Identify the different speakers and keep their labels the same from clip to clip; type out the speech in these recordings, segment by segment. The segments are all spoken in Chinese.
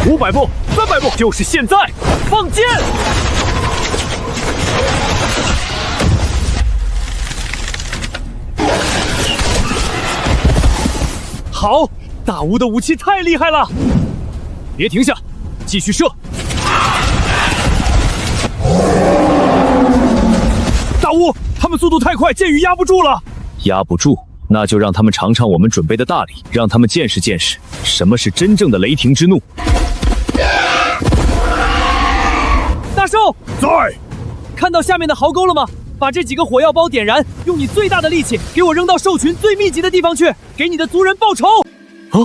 Speaker 1: 500步，300步，就是现在！放箭！好，大巫的武器太厉害了！别停下，继续射！大巫，他们速度太快，箭雨压不住了。压不住，那就让他们尝尝我们準備的大禮，讓他們見識見識什麼是真正的雷霆之怒。大獸，在，看到下面的壕溝了嗎？把這幾個火藥包點燃，用你最大的力氣給我扔到獸群最密集的地方去，給你的族人報仇。這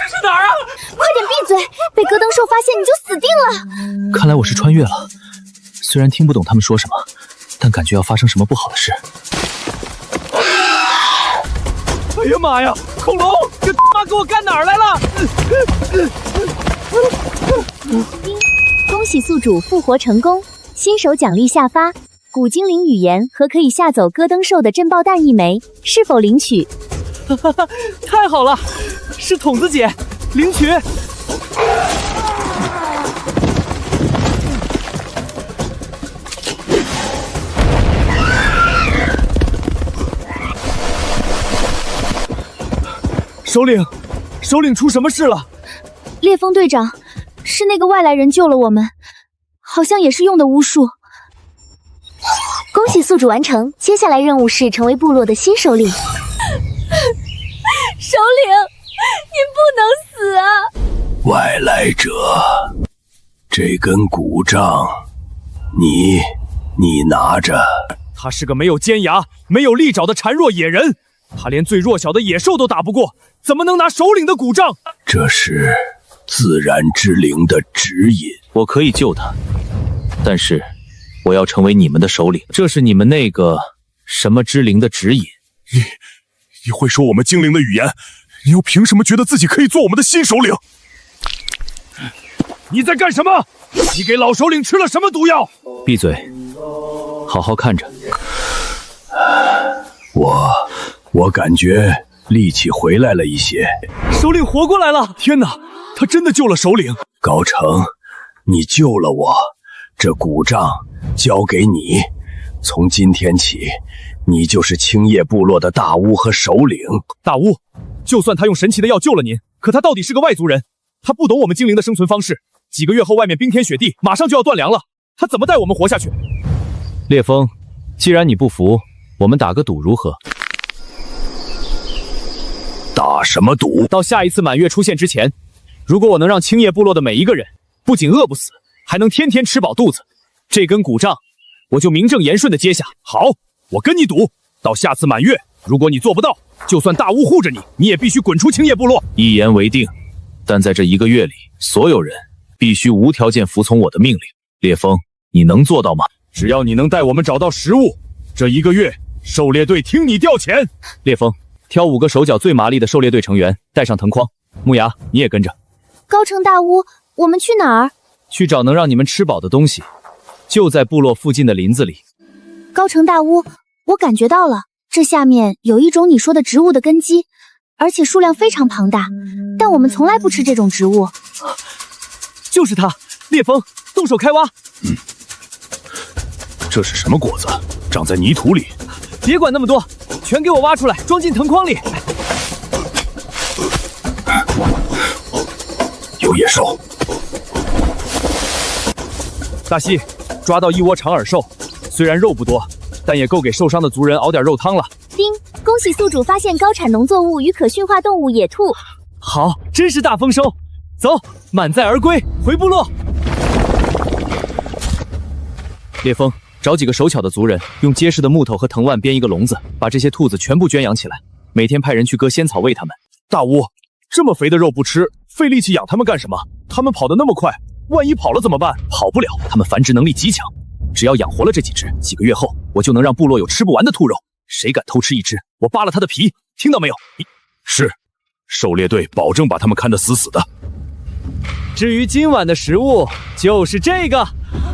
Speaker 1: 是哪兒啊？
Speaker 2: 快點閉嘴！被戈登獸發現你就死定了。
Speaker 1: 看來我是穿越了，雖然聽不懂他們說什麼，但感覺要發生什麼不好的事。哎呀媽呀！恐龍，這他媽給我幹哪兒來了？
Speaker 2: 恭喜宿主復活成功，新手獎勵下發：古精靈語言和可以嚇走戈登獸的震爆彈1枚，是否領取？
Speaker 1: 太好了，是筒子姐，領取。首領出什麼事了？
Speaker 2: 烈風隊長，是那個外來人救了我們，好像也是用的巫術。恭喜宿主完成，接下來任務是成為部落的新首領。首領，您不能死啊！
Speaker 3: 外來者，這根骨杖，你拿着。
Speaker 1: 他是個沒有尖牙、沒有利爪的孱弱野人，他連最弱小的野獸都打不過，怎麼能拿首領的骨杖？
Speaker 3: 這是自然之靈的指引。
Speaker 1: 我可以救他，但是我要成為你們的首領。這是你們那個什麼之靈的指引。
Speaker 4: 你會說我們精靈的語言，你又憑什麼覺得自己可以做我們的新首領？
Speaker 1: 你在幹什麼？你給老首領吃了什麼毒藥？閉嘴，好好看着。
Speaker 3: 我感覺力氣回來了一些。
Speaker 1: 首領活過來了！天哪，他真的救了首領。
Speaker 3: 高成，你救了我，這骨杖交給你，從今天起，你就是青葉部落的大巫和首領。
Speaker 1: 大巫，就算他用神奇的藥救了您，可他到底是個外族人，他不懂我們精靈的生存方式。幾個月後外面冰天雪地，馬上就要斷糧了，他怎麼帶我們活下去？烈風，既然你不服，我們打個賭如何？
Speaker 3: 打什麼賭？
Speaker 1: 到下一次滿月出現之前，如果我能讓青葉部落的每一個人不僅餓不死，還能天天吃飽肚子，這根骨杖我就名正言順地接下。好，我跟你賭，到下次滿月，如果你做不到，就算大巫護着你，你也必須滾出青葉部落。一言為定，但在這1個月裡，所有人必須無條件服從我的命令。烈風，你能做到嗎？只要你能帶我們找到食物，這1個月狩獵隊聽你調遣。烈風，挑5個手腳最麻利的狩獵隊成員，帶上藤筐。木牙，你也跟着。
Speaker 2: 高成大巫，我們去哪兒？
Speaker 1: 去找能讓你們吃飽的東西，就在部落附近的林子裡。
Speaker 2: 高成大巫，我感覺到了，這下面有一種你說的植物的根基，而且數量非常龐大，但我們從來不吃這種植物。
Speaker 1: 就是它，烈風，動手開挖。
Speaker 4: 這是什麼果子？長在泥土裡。
Speaker 1: 別管那麼多，全給我挖出來，裝進藤筐裡。
Speaker 3: 有野獸。
Speaker 1: 大西，抓到一窩長耳獸，雖然肉不多，但也夠給受傷的族人熬點肉湯了。
Speaker 2: 丁，恭喜宿主發現高產農作物與可馴化動物野兔。
Speaker 1: 好，真是大豐收。走，滿載而歸，回部落。烈風，找幾個手巧的族人，用結實的木頭和藤蔓編一個籠子，把這些兔子全部圈養起來，每天派人去割仙草餵它們。大巫，這麼肥的肉不吃，費力氣養它們幹什麼？它們跑得那麼快，萬一跑了怎麼辦？跑不了，它們繁殖能力極強，只要養活了這幾隻，幾個月後我就能讓部落有吃不完的兔肉。誰敢偷吃一隻，我扒了他的皮，聽到沒有？
Speaker 4: 是，狩獵隊保證把他們看得死死的。
Speaker 1: 至於今晚的食物，就是這個。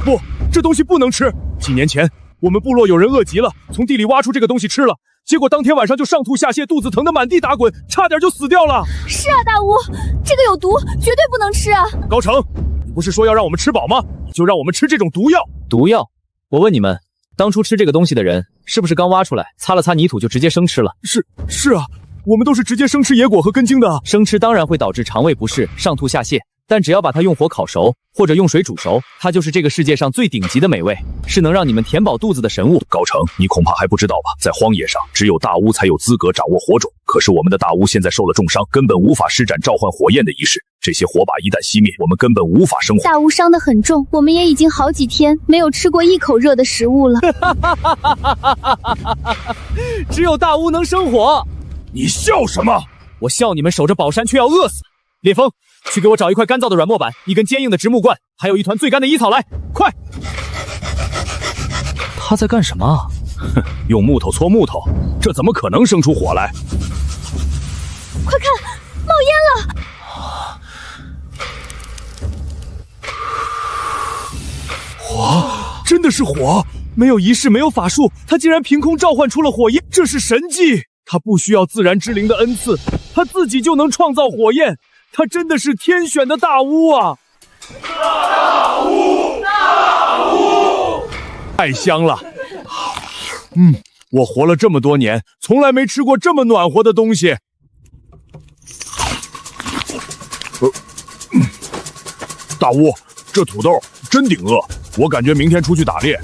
Speaker 1: 不，這東西不能吃。幾年前，我們部落有人餓極了，從地裡挖出這個東西吃了，結果當天晚上就上吐下瀉，肚子疼得滿地打滾，差點就死掉了。
Speaker 2: 是啊，大巫，這個有毒，絕對不能吃啊！
Speaker 1: 高成，你不是說要讓我們吃飽嗎？就讓我們吃這種毒藥。毒藥？我問你們，當初吃這個東西的人，是不是剛挖出來，擦了擦泥土就直接生吃了？是啊，我們都是直接生吃野果和根茎的。生吃當然会導致腸胃不適、上吐下瀉。但只要把它用火烤熟，或者用水煮熟，它就是這個世界上最頂級的美味，是能讓你們填飽肚子的神物。
Speaker 3: 高成，你恐怕還不知道吧？在荒野上，只有大巫才有資格掌握火種。可是我們的大巫現在受了重傷，根本無法施展召喚火焰的儀式。這些火把一旦熄滅，我們根本無法生活。
Speaker 2: 大巫傷得很重，我們也已經好幾天沒有吃過一口熱的食物了。
Speaker 1: 只有大巫能生火。
Speaker 4: 你笑什麼？
Speaker 1: 我笑你們守着寶山卻要餓死。烈風，去給我找一塊乾燥的軟木板，一根堅硬的直木棍，還有一團最乾的伊草来，快！他在幹什麼啊？
Speaker 3: 哼，用木头搓木头，這怎麼可能生出火來？
Speaker 2: 快看，冒煙了！
Speaker 1: 火，真的是火！沒有儀式，沒有法術，他竟然憑空召喚出了火焰，這是神蹟！他不需要自然之靈的恩賜，他自己就能創造火焰。他真的是天選的大巫啊！大巫，大巫，太香了。我活了這麼多年，從來沒吃過這麼暖和的東西。
Speaker 4: 大巫，這土豆真頂餓，我感覺明天出去打獵，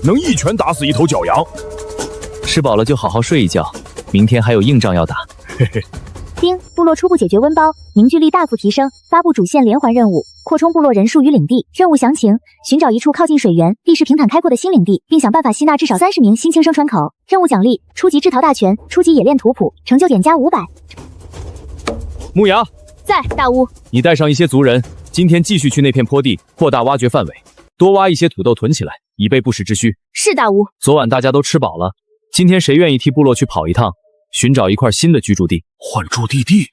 Speaker 4: 能一拳打死一頭角羊。
Speaker 1: 吃飽了就好好睡一覺，明天還有硬仗要打。嘿嘿。
Speaker 2: 丁，部落初步解決溫飽，凝聚力大幅提升，發布主線連環任務，擴充部落人數與領地。任務詳情：尋找一處靠近水源、地勢平坦開闊的新領地，並想辦法吸納至少30名新輕生川口。任務獎勵：初級制陶大全，初級冶煉圖譜，成就點加500。
Speaker 1: 木牙
Speaker 2: 在，大巫。
Speaker 1: 你帶上一些族人，今天繼續去那片坡地擴大挖掘範圍，多挖一些土豆囤起來，以備不時之需。
Speaker 2: 是，大巫。
Speaker 1: 昨晚大家都吃飽了，今天誰願意替部落去跑一趟？尋找一塊新的居住地。
Speaker 4: 換駐地地？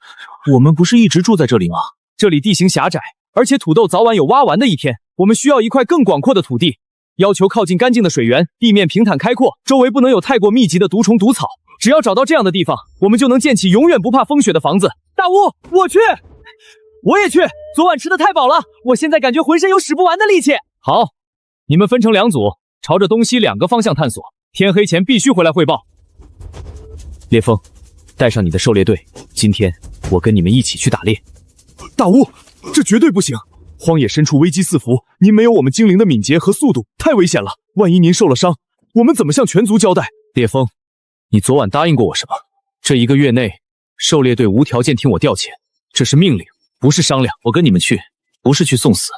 Speaker 1: 我們不是一直住在這裡嗎？這裡地形狹窄，而且土豆早晚有挖完的一天。我們需要一塊更廣闊的土地，要求靠近乾淨的水源，地面平坦開闊，周圍不能有太過密集的毒蟲毒草。只要找到這樣的地方，我們就能建起永遠不怕風雪的房子。大巫，我去，我也去。昨晚吃得太飽了，我現在感覺渾身有使不完的力氣。好，你們分成2組，朝着東西2個方向探索。天黑前必須回來匯報。烈風，帶上你的狩獵隊，今天我跟你們一起去打獵。大巫，這絕對不行！荒野深處危機四伏，您沒有我們精靈的敏捷和速度，太危險了。萬一您受了傷，我們怎麼向全族交代？烈風，你昨晚答應過我什麼？這1個月內，狩獵隊無條件聽我調遣，這是命令，不是商量。我跟你們去，不是去送死，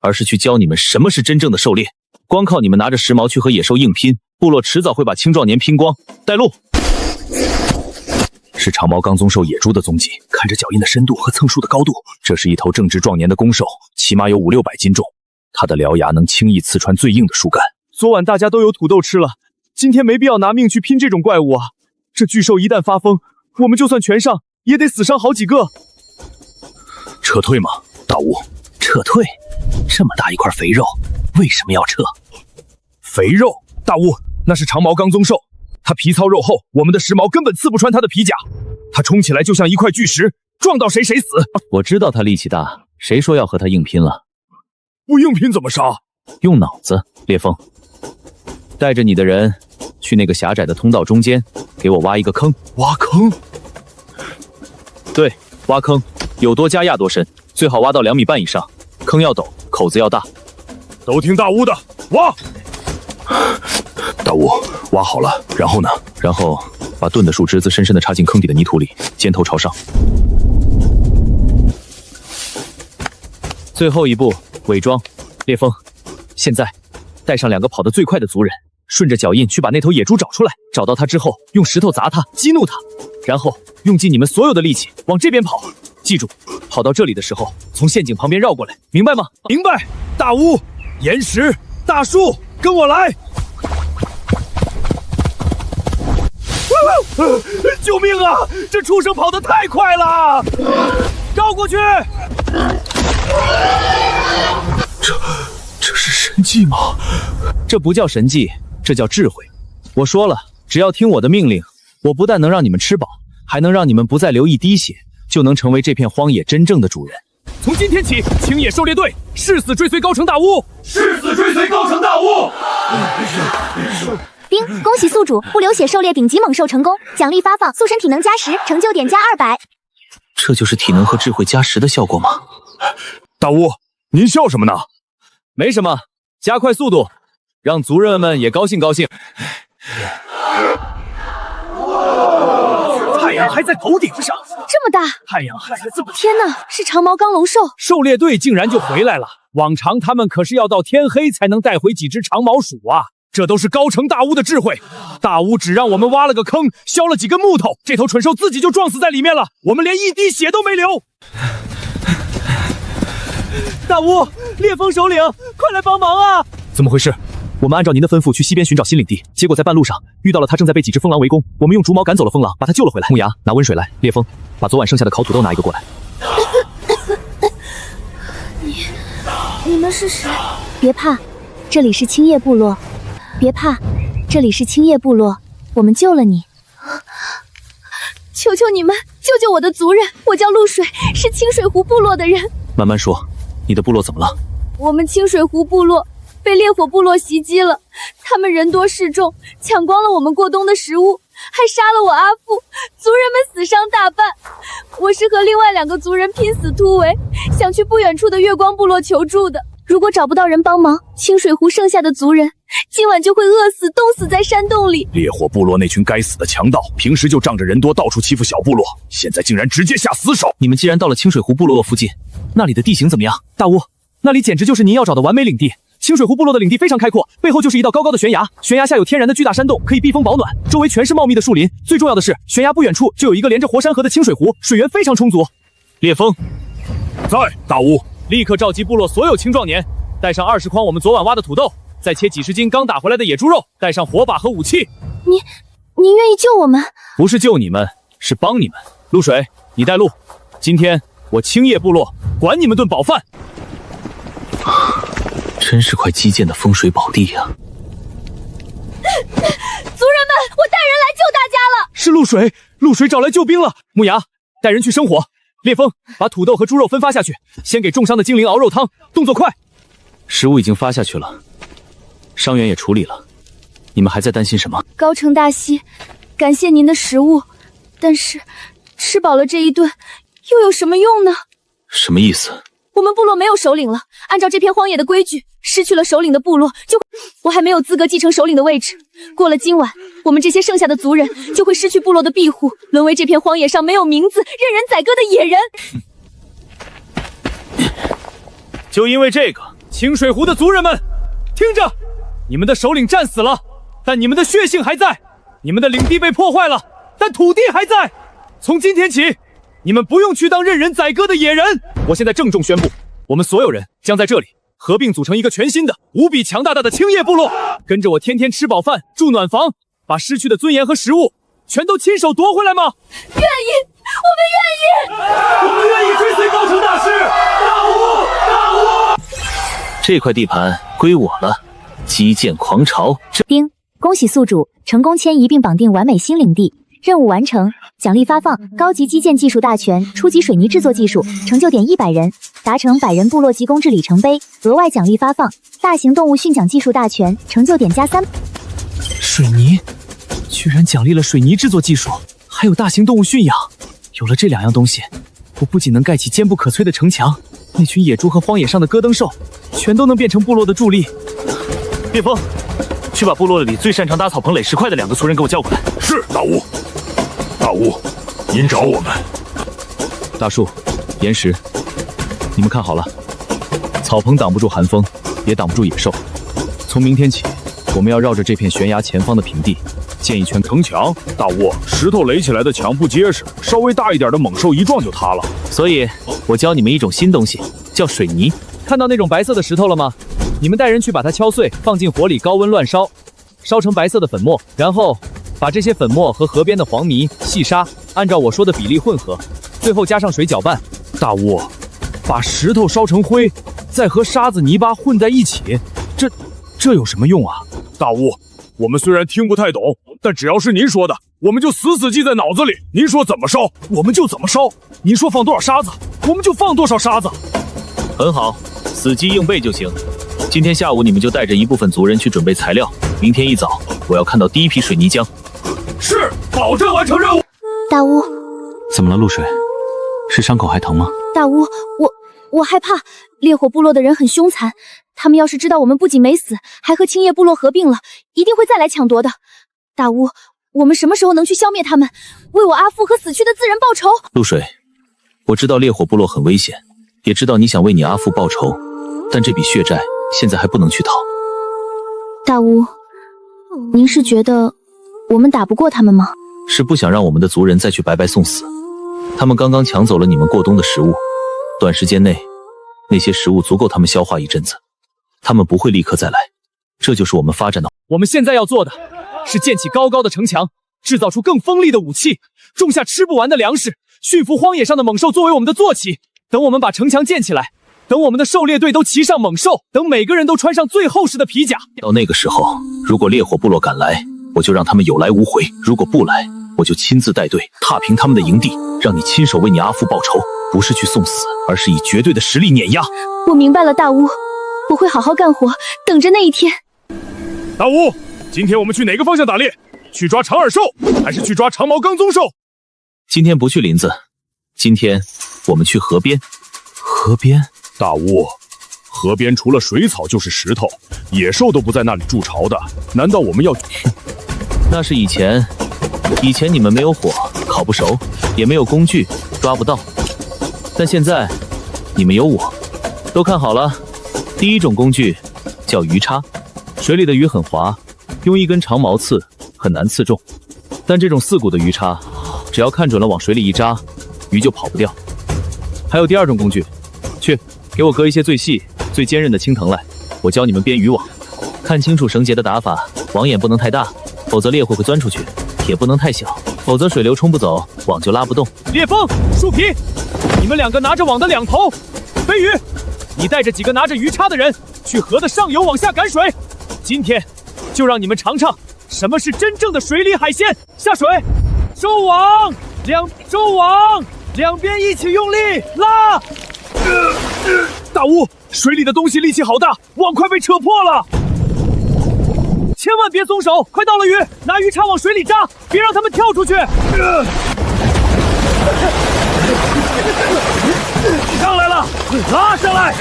Speaker 1: 而是去教你們什麼是真正的狩獵。光靠你們拿着時髦去和野獸硬拼，部落遲早會把青壯年拼光。帶路。是長毛剛宗獸野豬的蹤跡，看着腳印的深度和蹭樹的高度，這是一頭正值壯年的公獸，起碼有500-600斤重。它的獠牙能輕易刺穿最硬的樹幹。昨晚大家都有土豆吃了，今天沒必要拿命去拼這種怪物啊！這巨獸一旦發瘋，我們就算全上，也得死傷好幾個。
Speaker 3: 撤退嗎，大巫？撤退？這麼大一塊肥肉，為什麼要撤？
Speaker 4: 肥肉？大巫，那是長毛剛宗獸。它皮糙肉厚，我們的時髦根本刺不穿它的皮甲。它衝起來就像一塊巨石，撞到誰誰死。
Speaker 1: 我知道它力氣大，誰說要和它硬拼了？
Speaker 4: 不硬拼怎麼殺？
Speaker 1: 用腦子。烈風，帶着你的人去那個狹窄的通道中間，給我挖一個坑。
Speaker 4: 挖坑？
Speaker 1: 對，挖坑，有多加压多深，最好挖到2.5米以上。坑要陡，口子要大。
Speaker 4: 都听大巫的，挖！
Speaker 3: 大巫，挖好了，然后呢？
Speaker 1: 然后把钝的树枝子深深地插進坑底的泥土裡，尖頭朝上。最後一步，偽裝。烈風，現在帶上2個跑得最快的族人，順着腳印去把那頭野豬找出來。找到它之後，用石頭砸它，激怒它，然後用盡你們所有的力氣往這邊跑。記住，跑到這裡的時候，從陷阱旁邊繞過來，明白嗎？
Speaker 4: 明白。大巫、岩石、大樹，跟我來！
Speaker 1: 救命啊！這畜生跑得太快了！繞過去！
Speaker 4: 這是神蹟嗎？
Speaker 1: 這不叫神蹟，這叫智慧。我說了，只要聽我的命令，我不但能讓你們吃飽，還能讓你們不再流一滴血，就能成為這片荒野真正的主人。從今天起，青野狩獵隊誓死追隨高城大巫，
Speaker 4: 誓死追隨高城大巫。
Speaker 2: 丁，恭喜宿主不流血狩獵顶级猛兽成功，獎勵發放塑身體能加10，成就點加200。
Speaker 5: 這就是體能和智慧加10的效果嗎？
Speaker 4: 大巫，您笑什麼呢？
Speaker 1: 沒什麼，加快速度，讓族人們也高興高興。
Speaker 4: 太陽還在頭頂上，
Speaker 2: 這麼大，
Speaker 4: 太陽還在這麼……
Speaker 2: 天哪，是長毛剛龍獸！
Speaker 1: 狩獵隊竟然就回來了，往常他們可是要到天黑才能帶回幾只長毛鼠啊！這都是高城大巫的智慧，大巫只讓我們挖了個坑，削了幾根木頭，這頭蠢獸自己就撞死在裡面了，我們連一滴血都沒流。大巫，烈風首領，快來幫忙啊！怎麼回事？我們按照您的吩咐去西邊尋找新領地，結果在半路上遇到了他正在被幾只瘋狼圍攻，我們用竹矛趕走了瘋狼，把他救了回來。木牙，拿溫水來。烈風，把昨晚剩下的烤土豆拿一個過來。
Speaker 2: 你們是誰？別怕，這裡是青葉部落。別怕，這裡是青葉部落，我們救了你。求求你們，救救我的族人！我叫露水，是清水湖部落的人。
Speaker 5: 慢慢说，你的部落怎么了？
Speaker 2: 我们清水湖部落被烈火部落袭擊了，他們人多勢眾，搶光了我們過冬的食物，還殺了我阿父，族人們死傷大半。我是和另外2個族人拼死突圍，想去不遠處的月光部落求助的。如果找不到人幫忙，清水湖剩下的族人今晚就會餓死、凍死在山洞裡。
Speaker 3: 烈火部落那群該死的強盜，平時就仗着人多到處欺負小部落，現在竟然直接下死手。
Speaker 5: 你們既然到了清水湖部落附近，那裡的地形怎麼樣？
Speaker 1: 大巫，那裡簡直就是您要找的完美領地。清水湖部落的領地非常開闊，背後就是一道高高的懸崖，懸崖下有天然的巨大山洞，可以避風保暖，周圍全是茂密的樹林。最重要的是，懸崖不遠處就有一個連着活山河的清水湖，水源非常充足。烈風，
Speaker 3: 在，大巫，
Speaker 1: 立刻召集部落所有青壯年，帶上20筐我們昨晚挖的土豆，再切幾十斤剛打回來的野豬肉，帶上火把和武器。
Speaker 2: 您願意救我們？
Speaker 1: 不是救你們，是幫你們。露水，你帶路。今天我青葉部落管你們頓飽飯。
Speaker 5: 真是塊基建的風水寶地呀！
Speaker 2: 族人們，我帶人來救大家了。
Speaker 1: 是露水，露水找來救兵了。木牙，帶人去生火。烈風，把土豆和豬肉分發下去，先給重傷的精靈熬肉湯，動作快。
Speaker 5: 食物已經發下去了，傷員也處理了，你們還在擔心什麼？
Speaker 2: 高城大西，感謝您的食物，但是吃飽了這一頓又有什麼用呢？
Speaker 5: 什麼意思？
Speaker 2: 我們部落沒有首領了，按照這片荒野的規矩，失去了首領的部落就……我還沒有資格繼承首領的位置。過了今晚，我們這些剩下的族人就會失去部落的庇護，淪為這片荒野上沒有名字、任人宰割的野人。
Speaker 1: 就因為這個，清水湖的族人們，聽着，你們的首領戰死了，但你們的血性還在；你們的領地被破壞了，但土地還在。從今天起，你們不用去當任人宰割的野人。我現在鄭重宣布，我們所有人將在這裡合併組成一個全新的、無比強大的青葉部落。跟着我天天吃飽飯、住暖房，把失去的尊嚴和食物全都親手奪回來嗎？
Speaker 2: 願意，我們願意。
Speaker 4: 我們願意追隨高城大師。大巫，大巫！
Speaker 5: 這塊地盤歸我了。基建狂潮。
Speaker 2: 丁，恭喜宿主成功遷移並綁定完美新領地，任務完成。獎勵發放高級基建技術大全，初級水泥製作技術，成就點100人，達成100人部落集工制里程碑。額外獎勵發放大型動物馴養技術大全，成就點加3。
Speaker 1: 水泥，居然獎勵了水泥製作技術，還有大型動物馴養。有了這2樣東西，我不僅能蓋起堅不可摧的城牆，那群野豬和荒野上的戈登獸，全都能變成部落的助力。
Speaker 5: 烈風，去把部落裡最擅長搭草棚垒石塊的2個族人給我叫過來。
Speaker 3: 是，大巫。大巫，您找我們。
Speaker 1: 大樹、岩石，你們看好了，草棚擋不住寒風，也擋不住野獸。從明天起，我們要繞着這片懸崖前方的平地建一圈城牆。
Speaker 3: 大巫，石頭壘起來的牆不結實，稍微大一點的猛獸一撞就塌了。
Speaker 5: 所以，我教你們一種新東西，叫水泥。
Speaker 1: 看到那種白色的石頭了嗎？你們帶人去把它敲碎，放進火裡高溫亂燒，燒成白色的粉末，然後把這些粉末和河邊的黃泥、細沙按照我說的比例混合，最後加上水攪拌。
Speaker 3: 大巫，把石頭燒成灰，再和沙子、泥巴混在一起，這有什麼用啊？大巫，我們雖然聽不太懂，但只要是您說的，
Speaker 4: 我们就死死記在腦子裡。您說怎麼燒，我們就怎麼燒。您說放多少沙子，我們就放多少沙子。
Speaker 5: 很好，死記硬背就行。今天下午你們就帶着一部分族人去準備材料，明天一早我要看到第一批水泥漿。
Speaker 4: 是，保證完成任務。
Speaker 2: 大巫，
Speaker 5: 怎麼了，露水？是傷口還疼嗎？
Speaker 2: 大巫，我害怕，烈火部落的人很兇殘，他們要是知道我們不僅沒死，還和青葉部落合併了，一定會再來搶奪的。大巫，我們什麼時候能去消滅他們，為我阿父和死去的自人報仇？
Speaker 5: 露水，我知道烈火部落很危險，也知道你想為你阿父報仇，但這筆血債現在還不能去討。
Speaker 2: 大巫，您是覺得我們打不過他們嗎？
Speaker 5: 是不想讓我們的族人再去白白送死。他們剛剛搶走了你們過冬的食物，短時間內那些食物足夠他們消化一陣子，他們不會立刻再来。這就是我們發展的。
Speaker 1: 我們現在要做的是建起高高的城牆，制造出更鋒利的武器，種下吃不完的糧食，馴服荒野上的猛獸作為我們的坐騎。等我們把城牆建起來，等我們的狩獵隊都騎上猛獸，等每個人都穿上最厚實的皮甲。
Speaker 5: 到那個時候，如果烈火部落趕來，我就讓他們有來無回；如果不來，我就親自帶隊踏平他們的營地，讓你親手為你阿父報仇，不是去送死，而是以絕對的實力碾壓。
Speaker 2: 我明白了，大巫，我會好好幹活，等着那一天。
Speaker 4: 大巫，今天我們去哪個方向打獵？去抓長耳獸，還是去抓長毛剛宗獸？
Speaker 5: 今天不去林子，今天我們去河邊。河邊？
Speaker 4: 大巫，河邊除了水草就是石頭，野獸都不在那裡築巢的。難道我們要？
Speaker 5: 那是以前你們沒有火，烤不熟，也沒有工具，抓不到。但現在你們有我，都看好了。第一種工具叫魚叉，水裡的魚很滑，用一根長毛刺很難刺中。但這種4股的魚叉，只要看準了往水裡一扎，魚就跑不掉。還有第二種工具，去給我割一些最細最堅韌的青藤來，我教你們編漁網。看清楚繩結的打法，網眼不能太大，否則獵戶會鑽出去；鐵不能太小，否則水流衝不走，網就拉不動。
Speaker 1: 烈風、樹皮，你們2個拿着網的2頭。飛魚，你帶着幾個拿着魚叉的人去河的上游往下趕水。今天就讓你們嘗嘗什麼是真正的水裡海鮮。下水，收網，收網，兩邊一起用力拉。
Speaker 4: 大巫，水裡的東西力氣好大，網快被扯破了。
Speaker 1: 千萬別鬆手，快到了魚，拿魚叉往水裡扎，別讓他們跳出去。上來了，拉上來！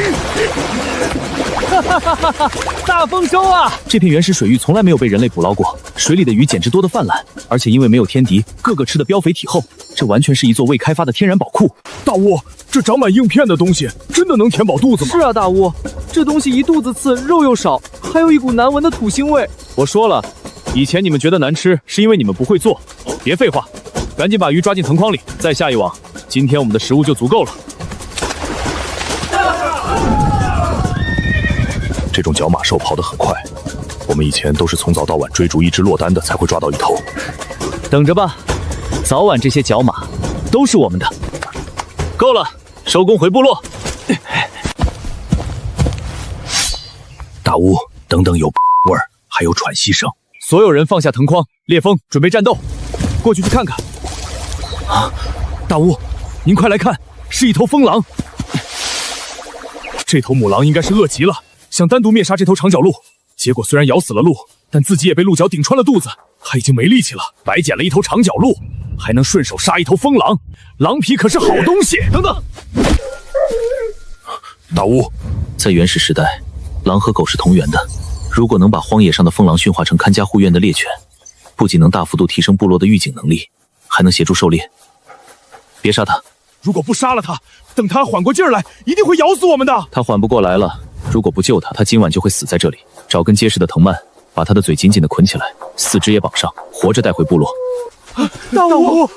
Speaker 1: 大豐收啊！
Speaker 5: 這片原始水域從來沒有被人類捕撈過，水裡的魚簡直多得泛濫，而且因為沒有天敵，個個吃得膘肥體厚，這完全是一座未開發的天然寶庫。
Speaker 4: 大巫，這長滿硬片的東西真的能填飽肚子嗎？
Speaker 1: 是啊，大巫，這東西一肚子刺，肉又少，還有一股難聞的土腥味。我說了，以前你們覺得難吃，是因為你們不會做。別廢話，趕緊把魚抓進藤筐裡，再下一網，今天我們的食物就足夠了。
Speaker 3: 這種角馬獸跑得很快，我們以前都是從早到晚追逐一隻落單的才會抓到一頭。
Speaker 5: 等着吧，早晚這些角馬都是我們的。夠了，收工回部落。
Speaker 3: 大巫，等等，有味兒，還有喘息聲。
Speaker 1: 所有人放下藤筐，烈風準備戰鬥，過去看看。
Speaker 4: 啊，大巫，您快來看，是一頭瘋狼。這頭母狼應該是餓極了，想單獨滅殺這頭長角鹿，結果雖然咬死了鹿，但自己也被鹿角頂穿了肚子，他已經沒力氣了，白撿了一頭長角鹿，還能順手殺一頭瘋狼，狼皮可是好東西。等等，
Speaker 3: 大巫，
Speaker 5: 在原始時代，狼和狗是同源的，如果能把荒野上的瘋狼馴化成看家護院的獵犬，不僅能大幅度提升部落的預警能力，還能協助狩獵。別殺他，
Speaker 4: 如果不殺了他，等他緩過勁兒來，一定會咬死我們的。
Speaker 5: 他緩不過來了，如果不救他，他今晚就會死在這裡。找根結實的藤蔓，把他的嘴緊緊地捆起來，四肢也綁上，活着帶回部落。
Speaker 1: 大巫，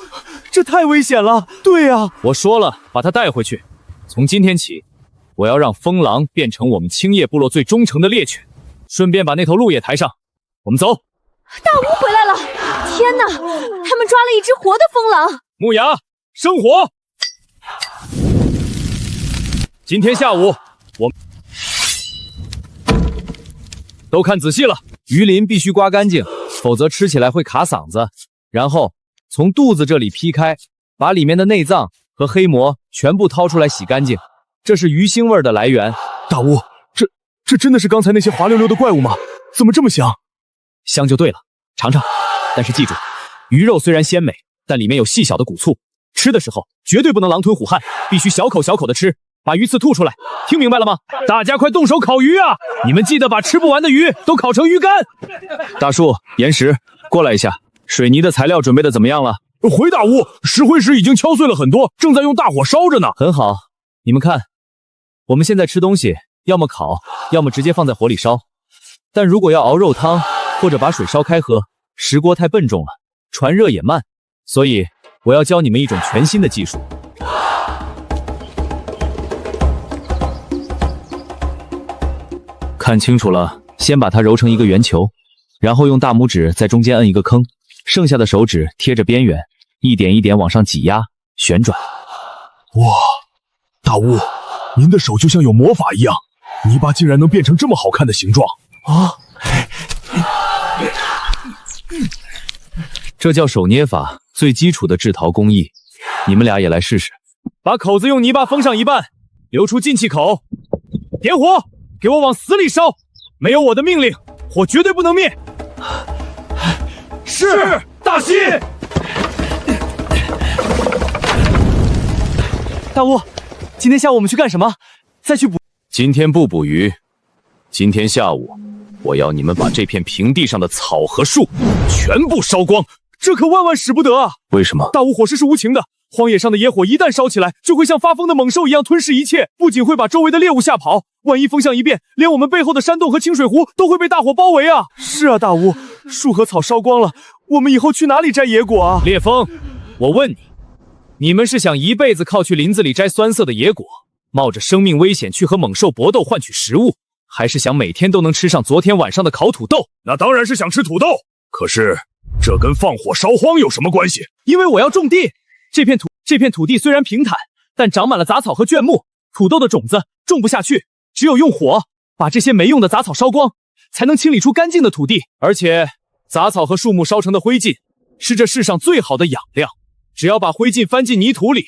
Speaker 1: 這太危險了。對啊，我說了，把他帶回去。從今天起，我要讓瘋狼變成我們青葉部落最忠誠的獵犬，順便把那頭鹿也抬上。我們走。
Speaker 2: 大巫回來了！天哪，他們抓了一隻活的瘋狼。
Speaker 1: 木牙，生火！今天下午，我們都看仔細了，魚鳞必須刮乾淨，否則吃起來會卡嗓子。然後從肚子這裡劈開，把裡面的內臟和黑膜全部掏出來洗乾淨。這是魚腥味的來源。
Speaker 4: 大巫，這真的是剛才那些滑溜溜的怪物嗎？怎麼這麼香？
Speaker 1: 香就对了，嘗嘗。但是記住，魚肉虽然鮮美，但裡面有細小的骨醋，吃的時候絕對不能狼吞虎咽，必須小口小口的吃，把魚刺吐出来。聽明白了嗎？大家快動手烤魚啊！你們記得把吃不完的魚都烤成魚乾。大树、岩石，過來一下。水泥的材料準備的怎麼樣了？
Speaker 4: 回大巫，石灰石已經敲碎了很多，正在用大火燒着呢。
Speaker 1: 很好，你們看，我们现在吃东西，要麼烤，要麼直接放在火裡燒。但如果要熬肉湯，或者把水燒開喝，石鍋太笨重了，傳熱也慢，所以我要教你們一種全新的技術。看清楚了，先把它揉成一个圓球，然後用大拇指在中間摁一個坑，剩下的手指貼着邊緣，一點一點往上擠壓、旋轉。
Speaker 4: 哇，大巫，您的手就像有魔法一樣，泥巴竟然能變成這麼好看的形狀啊！
Speaker 1: 這叫手捏法，最基礎的製陶工藝。你們倆也來試試。把口子用泥巴封上一半，留出進氣口，點火，給我往死裡燒！沒有我的命令，火絕對不能滅。是，大西。大巫，今天下午我們去幹什麼？再去捕？今天不捕魚，今天下午我要你們把這片平地上的草和樹全部燒光。這可萬萬使不得啊！
Speaker 3: 為什麼？
Speaker 1: 大巫火勢是無情的，荒野上的野火一旦燒起來，就會像發瘋的猛獸一樣吞噬一切，不僅會把周圍的獵物嚇跑，萬一風向一變，連我們背後的山洞和清水湖都會被大火包圍啊！是啊，大巫，樹和草燒光了，我們以後去哪裡摘野果啊？烈風，我問你，你們是想一輩子靠去林子裡摘酸澀的野果，冒着生命危險去和猛獸搏鬥換取食物，還是想每天都能吃上昨天晚上的烤土豆？
Speaker 4: 那當然是想吃土豆，可是這跟放火燒荒有什麼關係？
Speaker 1: 因為我要種地，這片土地雖然平坦，但長滿了雜草和絹木，土豆的種子種不下去，只有用火把這些沒用的雜草燒光，才能清理出乾淨的土地。而且雜草和樹木燒成的灰燼是這世上最好的養料，只要把灰燼翻進泥土裡，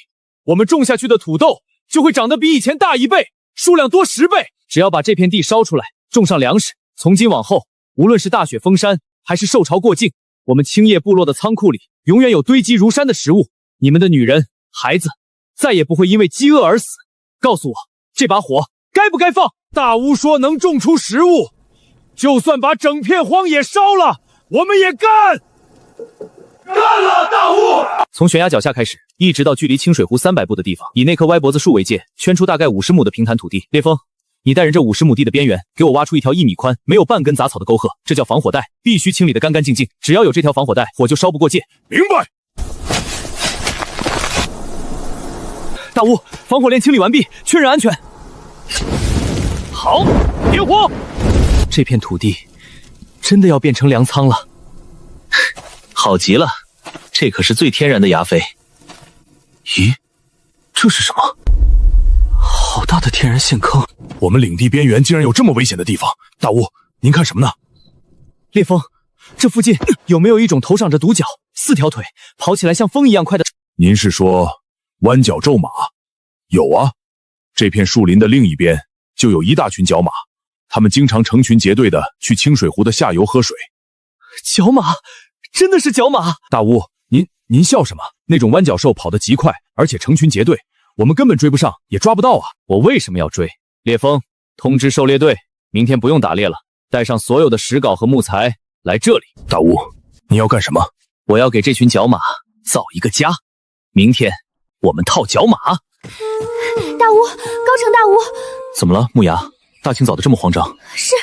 Speaker 1: 我們種下去的土豆就會長得比以前大1倍，數量多10倍。只要把這片地燒出來，種上糧食，從今往後，無論是大雪封山還是獸潮過境，我們青葉部落的倉庫裡永遠有堆積如山的食物，你們的女人、孩子再也不會因為飢餓而死。告訴我，這把火該不該放？大巫說能種出食物，就算把整片荒野燒了，我們也幹！幹了，大巫！從懸崖腳下開始，一直到距離清水湖300步的地方，以那棵歪脖子樹為界，圈出大概50畝的平坦土地。烈風，你帶着這50畝地的邊緣，給我挖出一條1米寬、沒有半根雜草的溝壑，這叫防火帶，必須清理得乾乾淨淨。只要有這條防火帶，火就燒不過界。
Speaker 4: 明白。
Speaker 1: 大巫，防火鏈清理完畢，確認安全。好，點火！這片土地真的要變成糧倉了。
Speaker 5: 好極了，這可是最天然的牙肥。
Speaker 4: 咦，這是什麼？好大的天然陷坑！我們領地邊緣竟然有這麼危險的地方。大巫，您看什麼呢？
Speaker 1: 烈風，這附近有沒有一種頭長着獨角、4條腿、跑起來像風一樣快的？
Speaker 4: 您是說彎角胄馬？有啊，這片樹林的另一邊就有一大群角馬，它們經常成群結隊的去清水湖的下游喝水。
Speaker 1: 角馬？真的是角馬？大巫，您笑什麼？那種彎角獸跑得極快，而且成群結隊，我們根本追不上，也抓不到啊！我為什麼要追？烈風，通知狩獵隊，明天不用打獵了，帶上所有的石鎬和木材來這裡。
Speaker 4: 大巫，你要幹什麼？
Speaker 5: 我要給這群角馬造一個家，明天我們套角馬。
Speaker 2: 大巫，高成大巫，
Speaker 5: 怎麼了，木牙？大清早的這麼慌張？
Speaker 2: 是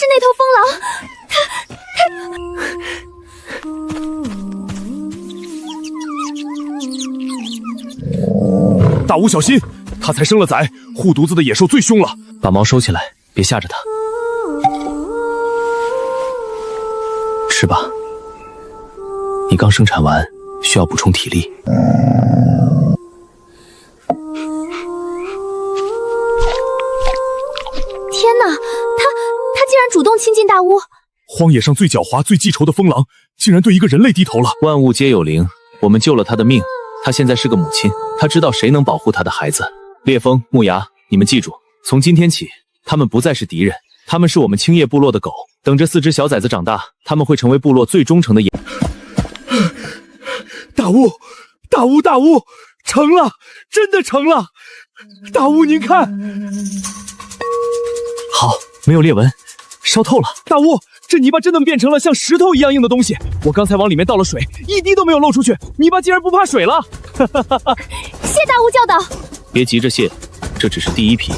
Speaker 2: 那頭瘋狼，他。
Speaker 4: 大巫小心，他才生了崽，護犢子的野獸最凶了。
Speaker 5: 把毛收起來，別嚇着他。吃吧，你剛生產完，需要補充體力。
Speaker 2: 天哪，他竟然主動親近大巫！
Speaker 4: 荒野上最狡猾、最記仇的瘋狼，竟然對一個人類低頭了。
Speaker 5: 萬物皆有靈，我们救了她的命，她現在是個母親，她知道誰能保護她的孩子。烈風、木牙，你們記住，從今天起，他們不再是敵人，他們是我們青葉部落的狗。等這4隻小崽子長大，他們會成為部落最忠誠的野。
Speaker 4: 大巫，成了，真的成了！大巫，您看，
Speaker 5: 好，沒有裂紋，燒透了。
Speaker 4: 大巫，這泥巴真的變成了像石頭一樣硬的東西。我剛才往裡面倒了水，一滴都沒有漏出去，泥巴竟然不怕水了。
Speaker 2: 謝大巫教導。
Speaker 5: 別急着謝，這只是第一批。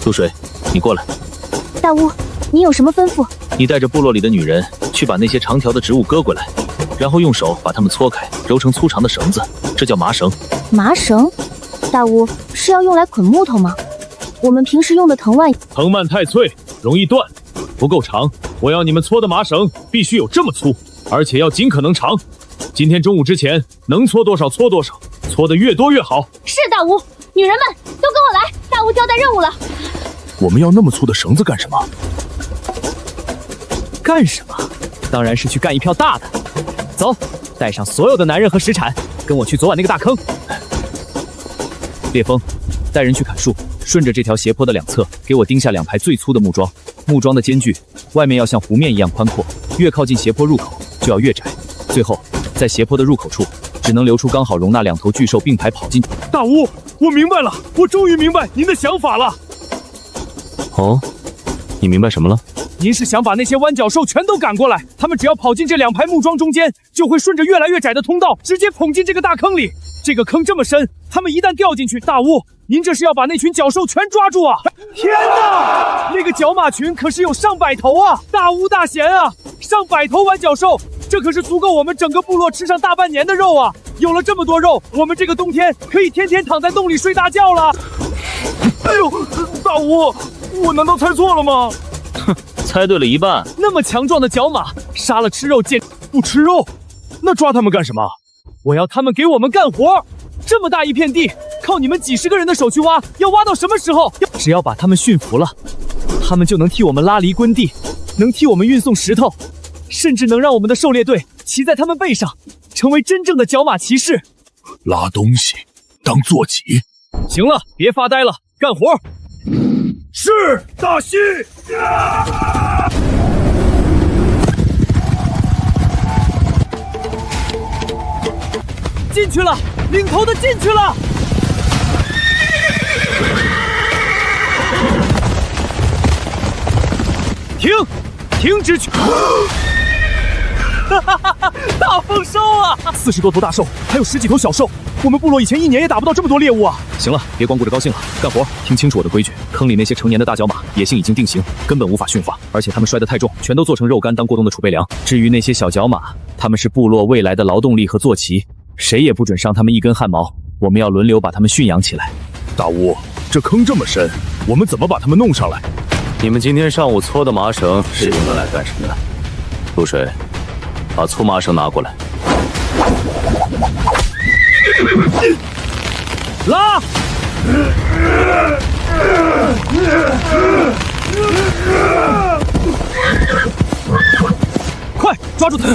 Speaker 5: 露水，你過來。
Speaker 2: 大巫，你有什麼吩咐？
Speaker 5: 你帶着部落裡的女人去把那些長條的植物割過來，然後用手把它們搓開，揉成粗長的繩子，這叫麻繩。
Speaker 2: 麻繩？大巫，是要用來捆木頭嗎？我們平時用的藤蔓
Speaker 4: 太脆，容易斷，不夠長。我要你們搓的麻繩必須有這麼粗，而且要盡可能長。今天中午之前能搓多少搓多少，搓得越多越好。
Speaker 2: 是大巫，女人們都跟我來，大巫交代任務了。
Speaker 3: 我們要那麼粗的繩子幹什麼？
Speaker 1: 幹什麼？當然是去幹一票大的。走，帶上所有的男人和石鏟，跟我去昨晚那個大坑。烈風，帶人去砍樹，順着這條斜坡的兩側，給我釘下2排最粗的木樁。木樁的間距，外面要像湖面一樣寬闊，越靠近斜坡入口就要越窄。最後，在斜坡的入口處，只能留出剛好容納2頭巨獸並排跑進。
Speaker 4: 大巫，我明白了，我終於明白您的想法了。
Speaker 5: 哦，你明白什麼了？
Speaker 4: 您是想把那些彎角獸全都趕過來，他們只要跑進這2排木樁中間，就會順着越來越窄的通道，直接捧進這個大坑裡。這個坑這麼深，他們一旦掉進去，大巫，您這是要把那群角獸全抓住啊！天哪，那個角馬群可是有上百頭啊！大巫大賢啊，上百頭彎角獸，這可是足夠我們整個部落吃上大半年的肉啊！有了這麼多肉，我們這個冬天可以天天躺在洞裡睡大覺了。哎呦，大巫，我難道猜錯了嗎？
Speaker 5: 哼，猜對了一半。
Speaker 4: 那麼強壯的角馬，殺了吃肉，見不吃肉，那抓他們幹什麼？我要他們給我們幹活。這麼大一片地，靠你們幾十個人的手去挖，要挖到什麼時候？
Speaker 1: 只要把他們馴服了，他們就能替我們拉犁耕地，能替我們運送石頭，甚至能讓我們的狩獵隊騎在他們背上，成為真正的角馬騎士。
Speaker 3: 拉東西當坐騎。
Speaker 4: 行了，別發呆了，幹活。是，大西。進去了，領頭的進去了。停止去！哈哈哈！大豐收啊！40多頭大獸，還有10幾頭小獸，我們部落以前1年也打不到這麼多獵物啊！
Speaker 1: 行了，別光顧着高興了，幹活！聽清楚我的規矩，坑裡那些成年的大角馬，野性已經定型，根本無法馴化，而且它們摔得太重，全都做成肉乾當過冬的儲備糧。至於那些小角馬，它們是部落未來的勞動力和坐騎，誰也不准傷它們一根汗毛。我們要輪流把它們馴養起來。
Speaker 3: 大巫，這坑這麼深，我們怎麼把它們弄上來？
Speaker 5: 你們今天上午搓的麻繩是用來幹什麼的？露水，把粗麻繩拿過來。
Speaker 4: 拉！快抓住他！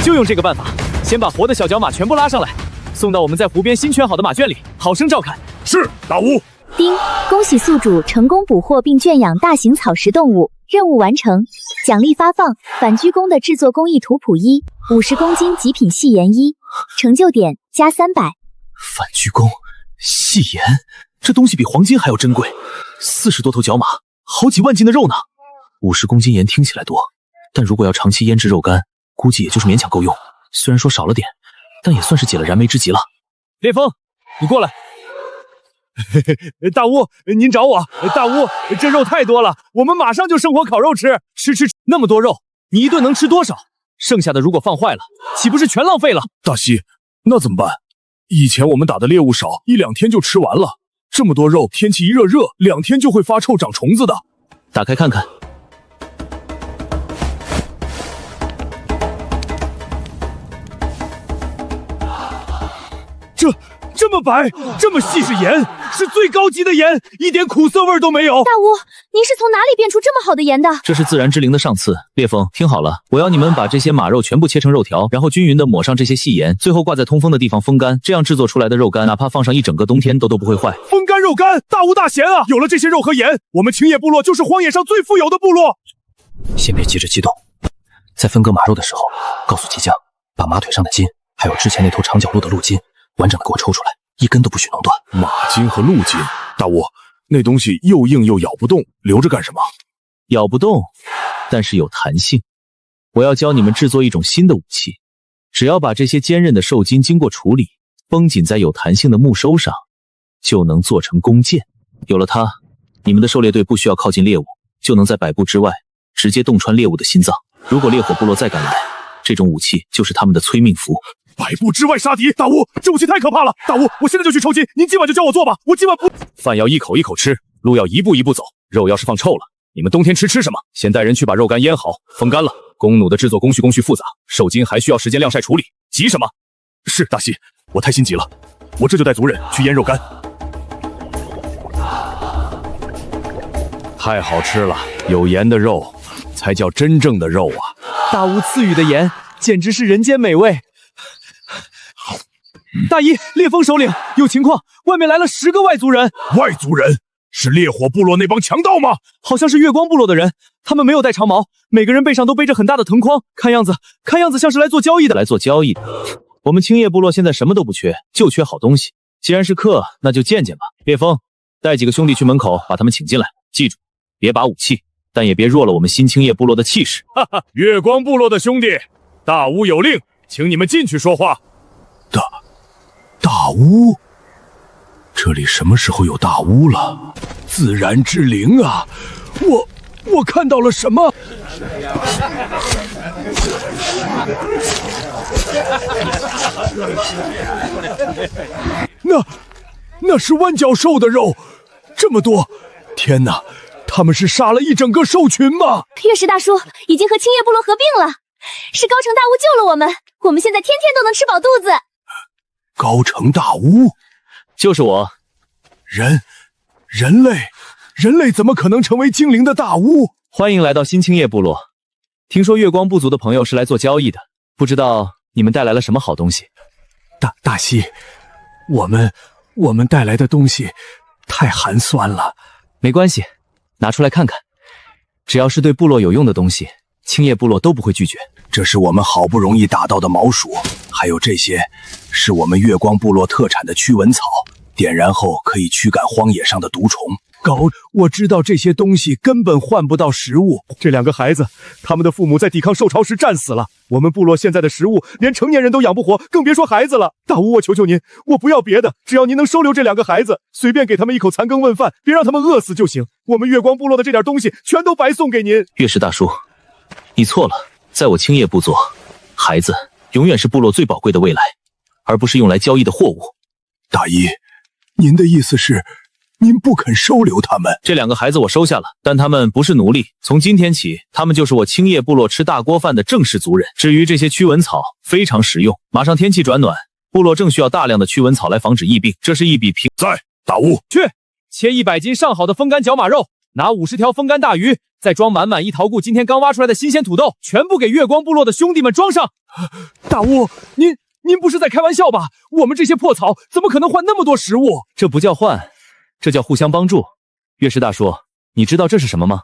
Speaker 1: 就用這個辦法，先把活的小角馬全部拉上來，送到我們在湖邊新圈好的馬圈裡，好生照看。
Speaker 3: 是，大巫。
Speaker 2: 丁，恭喜宿主成功捕獲並圈養大型草食動物，任務完成。獎勵發放：反鞠躬的製作工藝圖譜1 ，50公斤極品細鹽1，成就點加300。
Speaker 5: 反鞠躬，細鹽，這東西比黃金還要珍貴。40多頭角馬，好幾萬斤的肉呢。50公斤鹽聽起來多，但如果要長期醃制肉乾，估計也就是勉強夠用。雖然說少了點，但也算是解了燃眉之急了。
Speaker 4: 烈風，你過來。大巫，您找我。大巫，這肉太多了，我們馬上就生火烤肉吃。吃那麼多肉，你一頓能吃多少？剩下的如果放壞了，豈不是全浪費了？
Speaker 3: 大西，那怎麼辦？以前我們打的獵物少，1、2天就吃完了。這麼多肉，天氣一熱，2天就會發臭長蟲子的。
Speaker 5: 打開看看。
Speaker 4: 這麼白，這麼細是鹽，是最高級的鹽，一點苦澀味都沒有。
Speaker 2: 大巫，您是从哪裡变出这麼好的鹽的？
Speaker 5: 這是自然之靈的上次。烈風，聽好了，我要你們把這些馬肉全部切成肉條，然後均勻的抹上這些細鹽，最後掛在通風的地方風乾，這樣制作出來的肉乾，哪怕放上一整個冬天都不會壞。
Speaker 4: 風乾肉乾，大巫大賢啊！有了這些肉和鹽，我們青葉部落就是荒野上最富有的部落。
Speaker 6: 先別急着激動，在分割馬肉的時候，告訴激將，把馬腿上的筋，還有之前那頭長角鹿的鹿筋，完整的給我抽出來，一根都不許弄斷。
Speaker 4: 馬筋和鹿筋，大巫，那東西又硬又咬不動，留着幹什麼？
Speaker 5: 咬不動，但是有彈性。我要教你們制作一種新的武器，只要把這些堅韌的獸筋經過處理，繃緊在有彈性的木梢上，就能做成弓箭。有了它，你们的狩獵隊不需要靠近獵物，就能在100步之外直接洞穿獵物的心臟。如果烈火部落再敢來，這種武器就是他們的催命符。
Speaker 4: 100步之外殺敵，大巫，這武器太可怕了！大巫，我現在就去抽筋，您今晚就教我做吧，我今晚不……
Speaker 1: 飯要一口一口吃，路要一步一步走，肉要是放臭了，你們冬天吃什麼？先帶人去把肉乾腌好，風乾了。弓弩的制作工序複雜，獸筋還需要時間晾曬處理。急什麼？
Speaker 4: 是大西，我太心急了，我這就帶族人去醃肉乾。
Speaker 1: 太好吃了，有鹽的肉才叫真正的肉啊！
Speaker 7: 大巫賜予的鹽簡直是人間美味。大姨，烈風首領有情況，外面來了10個外族人。
Speaker 4: 外族人？是烈火部落那幫強盜嗎？
Speaker 7: 好像是月光部落的人，他們沒有帶長矛，每個人背上都背着很大的藤筐，看樣子像是來做交易的。
Speaker 5: 來做交易的？我們青葉部落現在什麼都不缺，就缺好東西。既然是客，那就見見吧。烈風，帶幾個兄弟去門口把他們請進來，記住，別把武器，但也別弱了我們新青葉部落的氣勢。
Speaker 4: 哈哈，月光部落的兄弟，大巫有令，請你們進去說話。大巫？這裡什麼時候有大巫了？自然之靈啊！我看到了什麼？那是彎角獸的肉，這麼多！天哪，他們是殺了一整個獸群嗎？
Speaker 2: 月氏大叔已經和青葉部落合併了，是高城大巫救了我們，我們現在天天都能吃飽肚子。
Speaker 4: 高城大巫？
Speaker 5: 就是我。
Speaker 4: 人類怎麼可能成為精靈的大巫？
Speaker 5: 歡迎來到新青葉部落。聽說月光部族的朋友是來做交易的，不知道你們帶來了什麼好東西？
Speaker 4: 大西，我們帶來的東西太寒酸了。
Speaker 5: 沒關係，拿出來看看。只要是對部落有用的東西，青葉部落都不會拒絕。
Speaker 6: 這是我們好不容易打到的毛鼠，還有這些是我們月光部落特產的驅蚊草，點燃後可以驅趕荒野上的毒蟲。
Speaker 4: 我知道這些東西根本換不到食物。這2個孩子，他們的父母在抵抗獸潮時戰死了。我們部落現在的食物連成年人都養不活，更別說孩子了。大巫，我求求您，我不要別的，只要您能收留這2個孩子，隨便給他們一口殘羹問飯，別讓他們餓死就行。我們月光部落的這點東西全都白送給您。
Speaker 5: 月氏大叔，你錯了，在我青葉部族，孩子永遠是部落最寶貴的未來，而不是用來交易的貨物。
Speaker 6: 大姨，您的意思是您不肯收留他們？
Speaker 5: 這2個孩子我收下了，但他們不是奴隸。從今天起，他們就是我青葉部落吃大鍋飯的正式族人。至於這些驅蚊草，非常實用。馬上天氣轉暖，部落正需要大量的驅蚊草來防止疫病。這是一筆平
Speaker 4: 在大巫
Speaker 7: 去切100斤上好的風乾角馬肉，拿50條風乾大魚，再裝滿1陶罐今天剛挖出來的新鮮土豆，全部給月光部落的兄弟們裝上。
Speaker 4: 大巫，您不是在開玩笑吧？我們這些破草怎麼可能換那麼多食物？
Speaker 5: 這不叫換，這叫互相幫助。月氏大叔，你知道這是什麼嗎？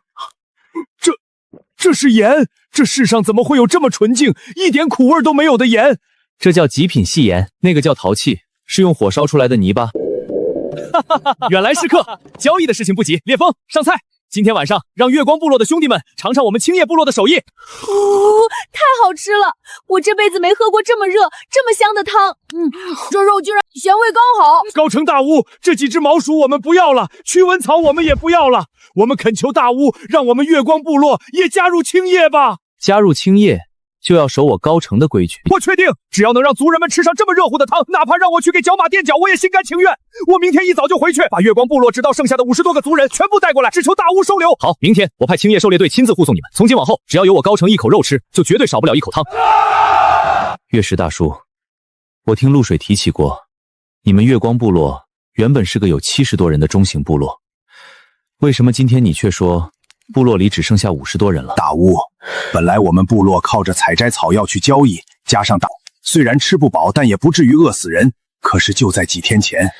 Speaker 4: 這是鹽。這世上怎麼會有這麼純淨、一點苦味都沒有的鹽？
Speaker 5: 這叫極品細鹽，那個叫陶器，是用火燒出來的泥巴。
Speaker 7: 原來是客，交易的事情不急。烈風，上菜。今天晚上讓月光部落的兄弟們嘗嘗我們青葉部落的手藝。
Speaker 2: 太好吃了！我這輩子沒喝過這麼熱、這麼香的湯。這肉居然鹹味剛好。
Speaker 4: 高城大巫，這幾隻毛鼠我們不要了，驅蚊草我們也不要了。我們懇求大巫，讓我們月光部落也加入青葉吧。
Speaker 5: 加入青葉就要守我高城的規矩。
Speaker 4: 我確定，只要能讓族人們吃上這麼熱乎的湯，哪怕讓我去給角馬墊腳，我也心甘情願。我明天一早就回去，把月光部落直到剩下的50多個族人全部帶過來，只求大巫收留。
Speaker 1: 好，明天我派青葉狩獵隊親自護送你們。從今往後，只要有我高城一口肉吃，就絕對少不了一口湯。
Speaker 5: 月氏大叔，我聽露水提起過，你們月光部落原本是個有70多人的中型部落，為什麼今天你卻說部落裡只剩下50多人了。
Speaker 8: 大巫，本來我們部落靠着採摘草藥去交易，加上虽然吃不飽，但也不至于餓死人。可是就在几天前，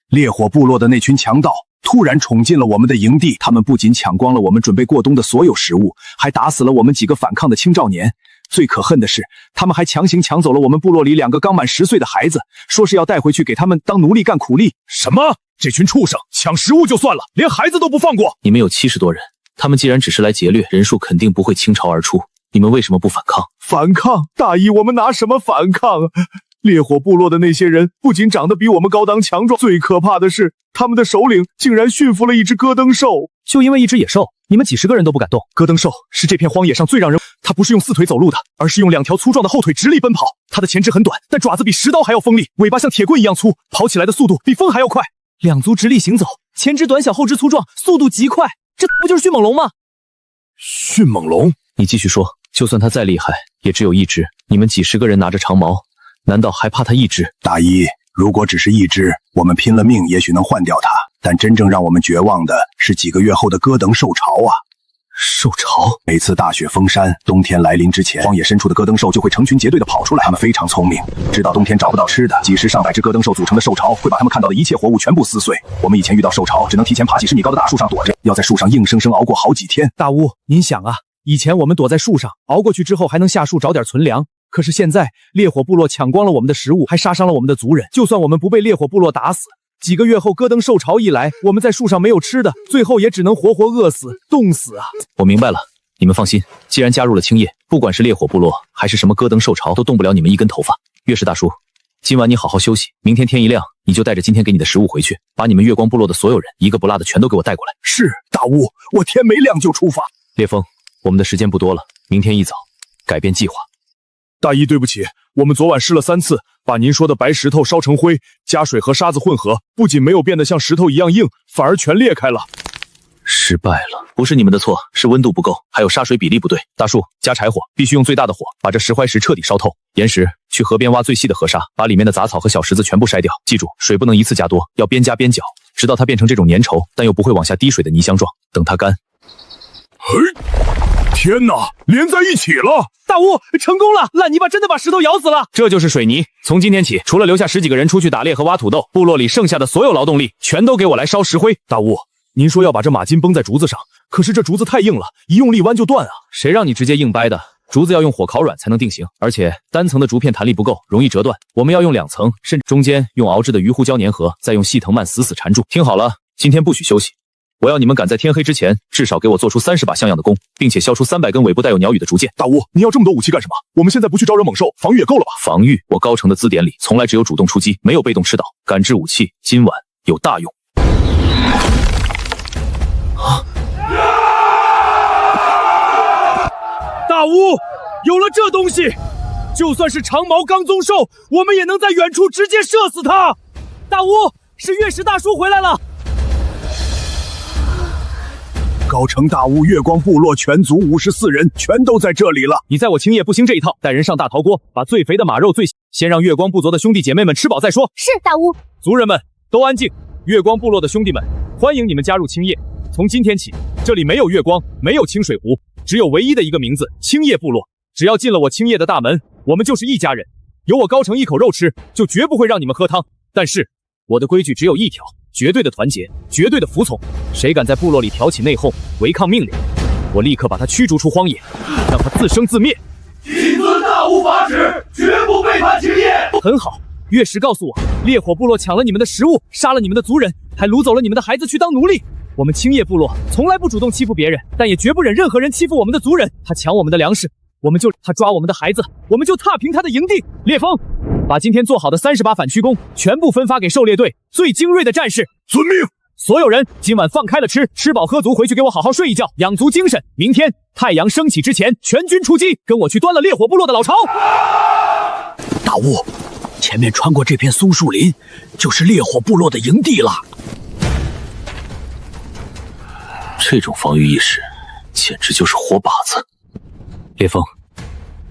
Speaker 8: 烈火部落的那群强盗突然闯进了我们的营地，他们不仅抢光了我们準備過冬的所有食物，還打死了我們幾個反抗的青少年。最可恨的是，他們還強行搶走了我們部落裡2個剛滿10歲的孩子，說是要帶回去給他們當奴隸幹苦力。
Speaker 4: 什麼？這群畜生搶食物就算了，連孩子都不放過。
Speaker 5: 你們有70多人，他們既然只是來劫掠，人數肯定不會傾巢而出。你們為什麼不反抗？
Speaker 4: 反抗？大姨，我們拿什麼反抗？烈火部落的那些人不僅長得比我們高檔強壯，最可怕的是，他們的首領竟然馴服了一隻戈登獸。
Speaker 1: 就因為一隻野獸，你們幾十個人都不敢動。
Speaker 4: 戈登獸是這片荒野上最讓人……它不是用4腿走路的，而是用2條粗壯的後腿直立奔跑。它的前肢很短，但爪子比石刀還要鋒利，尾巴像鐵棍一樣粗，跑起來的速度比風還要快。
Speaker 1: 兩足直立行走，前肢短小，後肢粗壯，速度極快，這不就是迅猛龍嗎？
Speaker 4: 迅猛龍？
Speaker 5: 你繼續說。就算他再厲害，也只有一隻。你們幾十個人拿着長矛，難道還怕他一隻？
Speaker 8: 大姨，如果只是一隻，我們拼了命也許能換掉它。但真正讓我們絕望的是幾個月後的戈登獸潮啊！
Speaker 5: 獸潮？
Speaker 8: 每次大雪封山，冬天來臨之前，荒野深處的戈登獸就會成群結隊的跑出來。他們非常聰明，知道冬天找不到吃的，幾十上百隻戈登獸組成的獸潮會把他們看到的一切活物全部撕碎。我們以前遇到獸潮，只能提前爬幾十米高的大樹上躲着，要在樹上硬生生熬過好幾天。
Speaker 1: 大巫，您想啊，以前我們躲在樹上熬過去之後，還能下樹找點存糧。可是現在，烈火部落搶光了我們的食物，還殺傷了我們的族人。就算我們不被烈火部落打死，幾個月後戈登獸潮一來，我們在樹上沒有吃的，最後也只能活活餓死、凍死啊！
Speaker 5: 我明白了，你們放心，既然加入了青葉，不管是烈火部落還是什麼戈登獸潮，都動不了你們一根頭髮。月氏大叔，今晚你好好休息，明天天一亮，你就帶着今天給你的食物回去，把你們月光部落的所有人一個不落的全都給我帶過來。
Speaker 8: 是，大巫，我天沒亮就出發。
Speaker 5: 烈風，我們的時間不多了，明天一早改變計劃。
Speaker 4: 大姨，對不起，我們昨晚試了3次，把您說的白石頭燒成灰，加水和沙子混合，不僅沒有變得像石頭一樣硬，反而全裂開了。
Speaker 5: 失敗了，不是你們的錯，是溫度不夠，還有沙水比例不對。大樹，加柴火，必須用最大的火，把這石灰石徹底燒透。岩石，去河邊挖最細的河沙，把裡面的雜草和小石子全部篩掉。記住，水不能一次加多，要邊加邊攪，直到它變成這種粘稠但又不會往下滴水的泥漿狀。等它乾。
Speaker 4: 天哪，連在一起了！
Speaker 1: 大巫，成功了！爛泥巴真的把石頭咬死了。
Speaker 5: 這就是水泥。從今天起，除了留下10幾個人出去打獵和挖土豆，部落裡剩下的所有勞動力全都給我來燒石灰。
Speaker 4: 大巫，您說要把這馬筋繃在竹子上，可是這竹子太硬了，一用力彎就斷啊！
Speaker 5: 誰讓你直接硬掰的？竹子要用火烤軟才能定型，而且單層的竹片彈力不夠，容易折斷。我們要用2層，甚至中間用熬制的魚胡椒粘合，再用細藤蔓死死纏住。聽好了，今天不許休息。我要你們趕在天黑之前，至少給我做出30把像樣的弓，並且削出300根尾部帶有鳥羽的竹箭。
Speaker 4: 大巫，你要這麼多武器幹什麼？我們現在不去招惹猛獸，防禦也夠了吧？
Speaker 5: 防禦？我高成的字典裡從來只有主動出擊，沒有被動吃倒。感知武器，今晚有大用。
Speaker 1: 大巫，有了這東西，就算是長毛剛宗獸，我們也能在遠處直接射死它。大巫，是月石大叔回來了。
Speaker 8: 高城大巫月光部落全族54人全都在這裡了。
Speaker 1: 你在我青葉不興這一套，帶人上大陶鍋，把最肥的馬肉先讓月光部族的兄弟姐妹們吃飽再說。
Speaker 2: 是，大巫。
Speaker 1: 族人們都安靜，月光部落的兄弟們，歡迎你們加入青葉。從今天起，這裡沒有月光，沒有清水湖，只有唯一的一個名字——青葉部落。只要進了我青葉的大門，我們就是一家人。有我高城一口肉吃，就絕不會讓你們喝湯。但是我的規矩只有一條。絕對的團結，絕對的服從。誰敢在部落裡挑起內訌、違抗命令，我立刻把他驅逐出荒野，讓他自生自滅。
Speaker 9: 謹遵大巫法旨，絕不背叛青葉。
Speaker 1: 很好，月石告訴我，烈火部落搶了你們的食物，殺了你們的族人，還擄走了你們的孩子去當奴隸。我們青葉部落從來不主動欺負別人，但也絕不忍任何人欺負我們的族人。他搶我們的糧食，他抓我們的孩子，我們就踏平他的營地。烈風，把今天做好的30把反曲弓全部分發給狩獵隊最精銳的戰士。
Speaker 4: 遵命。
Speaker 1: 所有人今晚放開了吃，吃飽喝足，回去給我好好睡一覺，養足精神。明天太陽升起之前，全軍出擊，跟我去端了烈火部落的老巢。
Speaker 6: 大巫，前面穿過這片松樹林，就是烈火部落的營地了。
Speaker 5: 這種防禦意識，簡直就是活靶子。烈風，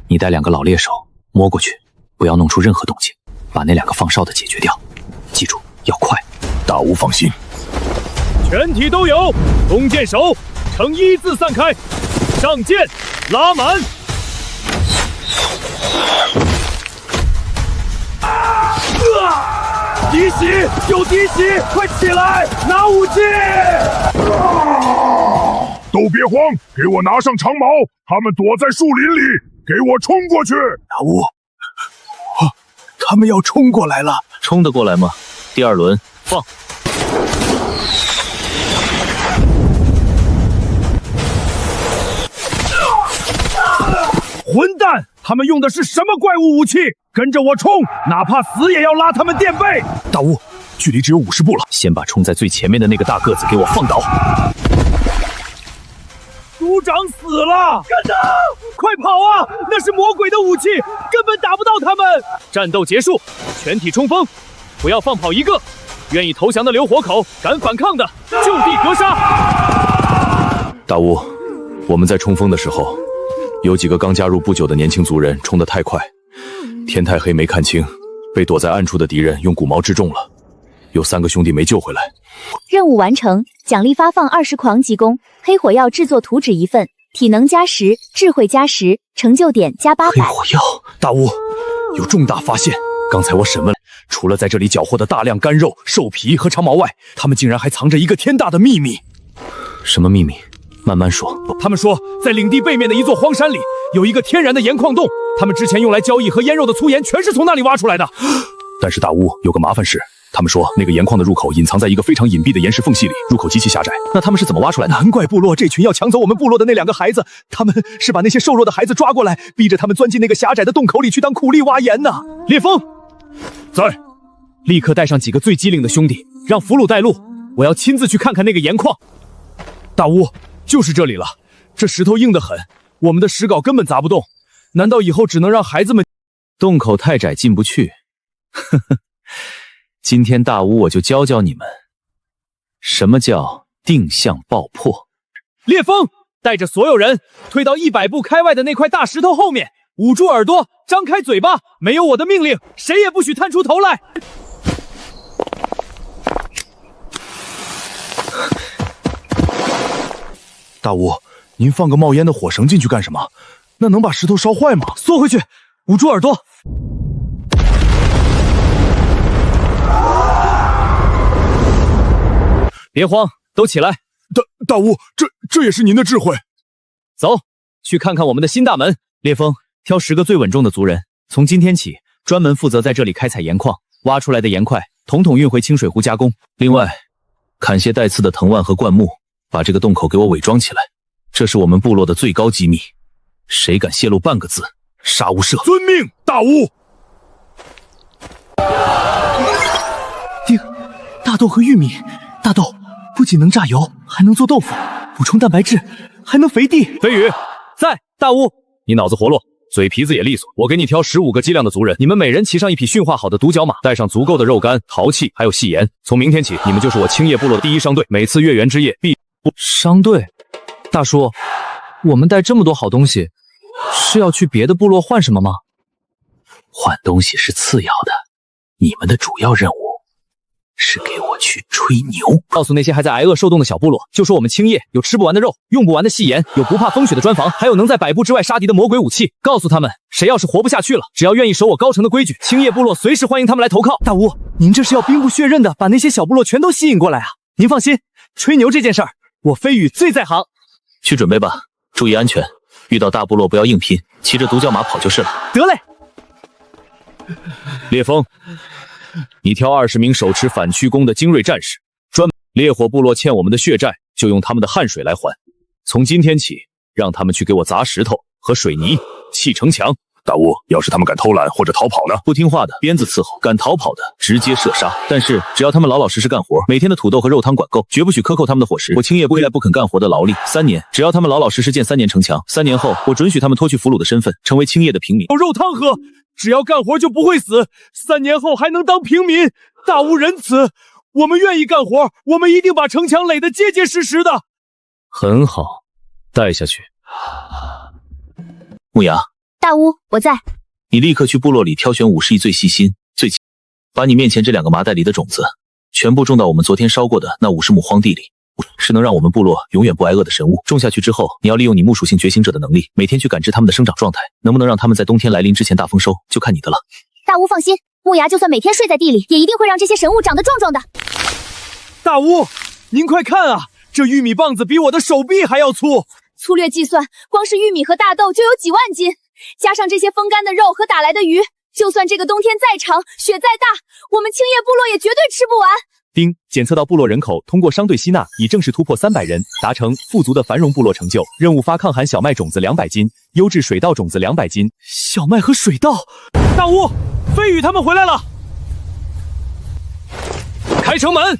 Speaker 5: 你帶2個老獵手摸過去，不要弄出任何動靜，把那2個放哨的解決掉。記住，要快。
Speaker 3: 大巫放心，
Speaker 1: 全體都有弓箭手，呈一字散開，上箭，拉滿。滴血，有滴血，快起來，拿武器！
Speaker 10: 都別慌，給我拿上長矛，他們躲在樹林裡，給我衝過去！
Speaker 8: 大巫，他們要衝過來了，
Speaker 5: 衝得過來嗎？第二輪放。
Speaker 8: 混蛋！他們用的是什麼怪物武器？跟着我冲，哪怕死也要拉他們墊背！
Speaker 4: 大巫，距離只有50步了，
Speaker 3: 先把冲在最前面的那個大個子給我放倒。
Speaker 1: 族長死了！干得！快跑啊！那是魔鬼的武器，根本打不到他們。戰鬥結束，全體衝鋒，不要放跑一個。願意投降的留活口，敢反抗的就地格殺。
Speaker 3: 大巫，我們在衝鋒的時候，有幾個剛加入不久的年輕族人衝得太快，天太黑沒看清，被躲在暗處的敵人用骨矛擊中了，有3個兄弟沒救回來。
Speaker 2: 任務完成，獎勵發放20狂急攻，黑火藥製作圖紙1份，體能加10，智慧加10，成就點加800。
Speaker 3: 黑火藥，大巫，有重大發現！剛才我審問，除了在這裡繳獲的大量乾肉、獸皮和長矛外，他們竟然還藏着一個天大的秘密。什麼秘密？慢慢說。
Speaker 1: 他們說，在領地背面的一座荒山裡，有一個天然的鹽礦洞，他們之前用來交易和醃肉的粗鹽全是從那裡挖出來的。
Speaker 3: 但是大巫，有個麻煩事，他們說那個鹽礦的入口隱藏在一個非常隱蔽的岩石縫隙裡，入口極其狹窄。那他們是怎麼挖出來的？
Speaker 4: 難怪部落這群要搶走我們部落的那2個孩子，他們是把那些瘦弱的孩子抓過來，逼着他們鑽進那個狹窄的洞口裡去當苦力挖鹽呢。
Speaker 1: 烈風，
Speaker 10: 在，
Speaker 1: 立刻帶上幾個最機靈的兄弟，讓俘虜帶路，我要親自去看看那個鹽礦。大巫，就是這裡了，這石頭硬得很，我們的石鎬根本砸不動。難道以後只能讓孩子們？
Speaker 5: 洞口太窄，進不去。呵呵，今天大巫我就教教你們，什麼叫定向爆破。
Speaker 1: 烈風，帶着所有人退到100步開外的那塊大石頭後面，捂住耳朵，張開嘴巴，沒有我的命令，誰也不許探出頭來。
Speaker 4: 大巫，您放個冒煙的火繩進去幹什麼？那能把石頭燒壞嗎？
Speaker 1: 縮回去，捂住耳朵。別慌，都起來。
Speaker 10: 大巫，這也是您的智慧。
Speaker 1: 走，去看看我們的新大門。烈風，挑10個最穩重的族人，從今天起專門負責在這裡開採鹽礦，挖出來的鹽塊統統運回清水湖加工。
Speaker 5: 另外，砍些帶刺的藤蔓和灌木，把這個洞口給我偽裝起來。這是我們部落的最高機密，誰敢泄露半個字，殺無赦。
Speaker 10: 遵命，大巫。
Speaker 4: 大豆和玉米，大豆不仅能榨油，還能做豆腐，補充蛋白質，還能肥地。
Speaker 1: 飛羽，在。大巫，你腦子活絡，嘴皮子也利索。我給你挑15個機靈的族人，你們每人騎上一匹馴化好的獨角馬，帶上足夠的肉乾、陶器，還有細鹽。從明天起，你們就是我青葉部落的第1商隊。每次月圓之夜必
Speaker 7: 商隊。大叔，我們帶這麼多好東西，是要去別的部落換什麼嗎？
Speaker 6: 換東西是次要的，你們的主要任務是給我去吹牛。
Speaker 1: 告訴那些還在挨餓受冻的小部落，就說我們青叶有吃不完的肉，用不完的细盐，有不怕風雪的磚房，還有能在100步之外殺敵的魔鬼武器。告訴他們，誰要是活不下去了，只要願意守我高城的規矩，青葉部落隨時歡迎他们來投靠。
Speaker 4: 大巫，您這是要兵不血刃的把那些小部落全都吸引過來啊？您放心，吹牛這件事兒，我飞羽最在行。
Speaker 5: 去準備吧，注意安全。遇到大部落不要硬拼，騎着獨角馬跑就是了。
Speaker 4: 得嘞。
Speaker 3: 烈風，你挑20名手持反曲弓的精銳戰士，烈火部落欠我們的血債，就用他們的汗水來還。從今天起，讓他們去給我砸石頭和水泥砌城牆。
Speaker 10: 大巫，要是他们敢偷懶或者逃跑呢？
Speaker 5: 不聽話的鞭子伺候，敢逃跑的直接射殺。但是只要他們老老實實幹活，每天的土豆和肉湯管夠，絕不許克扣他們的伙食。我青葉不依賴不肯幹活的勞力。3年，只要他們老老實實建3年城牆，3年後我准許他們脫去俘虜的身份，成為青葉的平民。
Speaker 1: 有肉湯喝，只要幹活就不會死，3年後還能當平民。大巫仁慈，我們願意幹活，我們一定把城牆壘得結結實實的。
Speaker 5: 很好，帶下去。木牙。
Speaker 2: 大巫，我在。
Speaker 5: 你立刻去部落裡挑選51最細心、把你面前這2個麻袋裡的種子，全部種到我們昨天燒過的那50畝荒地裡。是能让我们部落永远不挨饿的神物。种下去之后，你要利用你木属性觉醒者的能力，每天去感知它们的生长状态，能不能让它们在冬天来临之前大丰收，就看你的了。
Speaker 2: 大巫放心，木牙就算每天睡在地里，也一定会让这些神物长得壮壮的。
Speaker 7: 大巫，您快看啊，这玉米棒子比我的手臂还要粗。
Speaker 2: 粗略计算，光是玉米和大豆就有几万斤，加上这些风干的肉和打来的鱼，就算这个冬天再长，雪再大，我们青叶部落也绝对吃不完。
Speaker 1: 丁，检测到部落人口通过商队吸纳，已正式突破300人，达成富足的繁荣部落成就。任務发抗寒小麦种子200斤，优质水稻种子200斤。
Speaker 7: 小麦和水稻，大巫，飞羽他们回来了。开城门。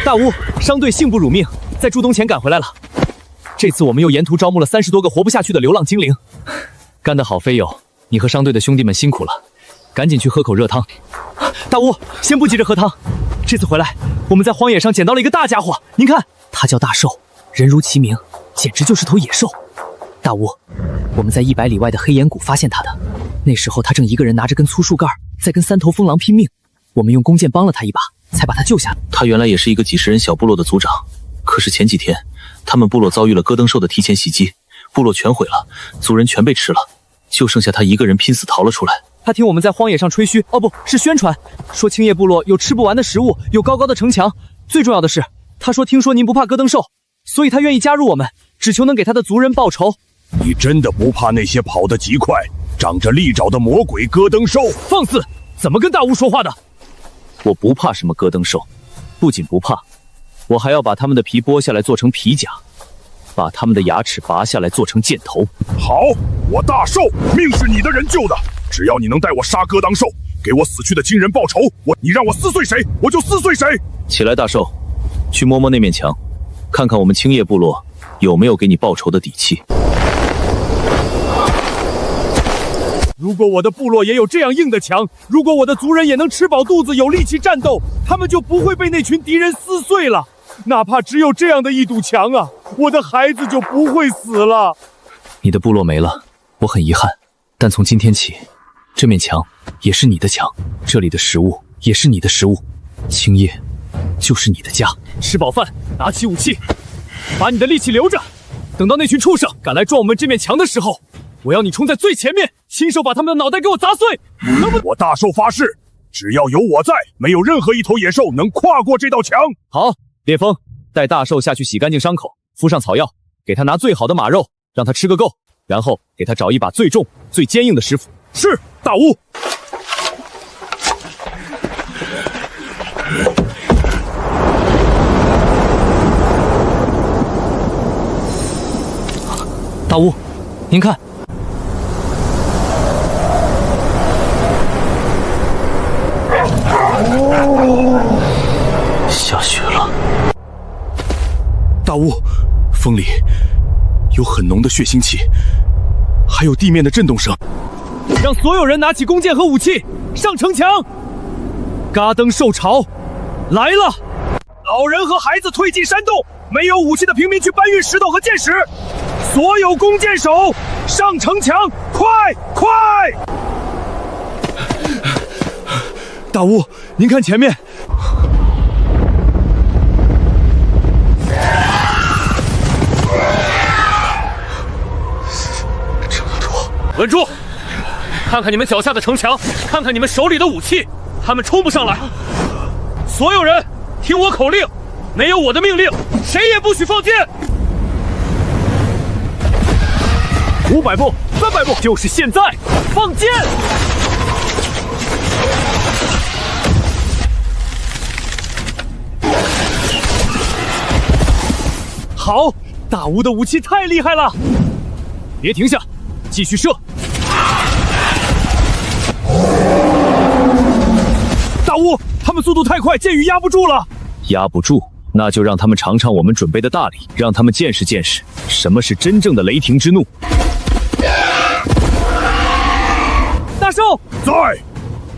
Speaker 1: 大巫，商队幸不辱命，在入冬前赶回来了。这次我们又沿途招募了30多个活不下去的流浪精灵。干得好，飞友，你和商队的兄弟们辛苦了。赶紧去喝口热汤。大巫，先不急着喝汤。这次回来，我们在荒野上捡到了一个大家伙，您看，他叫大兽，人如其名，简直就是头野兽。大巫，我们在100里外的黑岩谷发现他的，那时候他正一个人拿着根粗树干，在跟3头疯狼拼命。我们用弓箭帮了他一把，才把他救下来。
Speaker 5: 他原来也是一个几十人小部落的族长，可是前几天，他们部落遭遇了戈登兽的提前袭击，部落全毁了，族人全被吃了，就剩下他一个人拼死逃了出来。
Speaker 1: 他听我们在荒野上吹嘘，哦不是宣传，说青叶部落有吃不完的食物，有高高的城墙。最重要的是，他说听说您不怕戈登兽，所以他愿意加入我们，只求能给他的族人报仇。
Speaker 10: 你真的不怕那些跑得极快、长着利爪的魔鬼戈登兽？
Speaker 7: 放肆！怎么跟大巫说话的？
Speaker 5: 我不怕什么戈登兽，不仅不怕，我还要把他们的皮剥下来做成皮甲，把他们的牙齒拔下来做成箭头。
Speaker 10: 好，我大兽，命是你的人救的，只要你能带我杀戈当兽，给我死去的亲人报仇，你让我撕碎谁，我就撕碎谁。
Speaker 5: 起来，大兽，去摸摸那面墙，看看我们青叶部落有没有给你报仇的底气。
Speaker 7: 如果我的部落也有这样硬的墙，如果我的族人也能吃饱肚子，有力气戰鬥，他們就不會被那群敵人撕碎了。哪怕只有這樣的一堵牆啊，我的孩子就不會死了。
Speaker 6: 你的部落沒了，我很遺憾，但從今天起，這面牆也是你的牆，這裡的食物也是你的食物，青葉就是你的家。
Speaker 7: 吃飽飯，拿起武器，把你的力氣留着，等到那群畜生趕來撞我們這面牆的時候，我要你衝在最前面，親手把他們的腦袋給我砸碎。
Speaker 10: 我大獸發誓，只要有我在，沒有任何一頭野獸能跨過這道牆。
Speaker 1: 好，烈風，帶大獸下去洗乾淨傷口，敷上草藥，給他拿最好的馬肉，讓他吃個夠，然後給他找一把最重、最堅硬的石斧。
Speaker 10: 是，大巫。
Speaker 6: 大巫，您看。下雪了。
Speaker 10: 大巫，風裡有很濃的血腥氣，還有地面的震動聲。
Speaker 7: 讓所有人拿起弓箭和武器，上城牆！嘎登獸潮來了！老人和孩子退進山洞，沒有武器的平民去搬運石頭和箭矢。所有弓箭手上城牆，快快！大巫，您看前面。穩住！看看你們腳下的城牆，看看你們手裡的武器，他們衝不上來。所有人聽我口令，沒有我的命令，誰也不許放箭。500步，300步，就是現在，放箭！好，大巫的武器太厲害了！別停下，繼續射！大巫，他們速度太快，箭雨壓不住了。
Speaker 5: 壓不住，那就讓他們嘗嘗我們準備的大禮，讓他們見識見識什麼是真正的雷霆之怒。
Speaker 7: 大獸
Speaker 10: 在，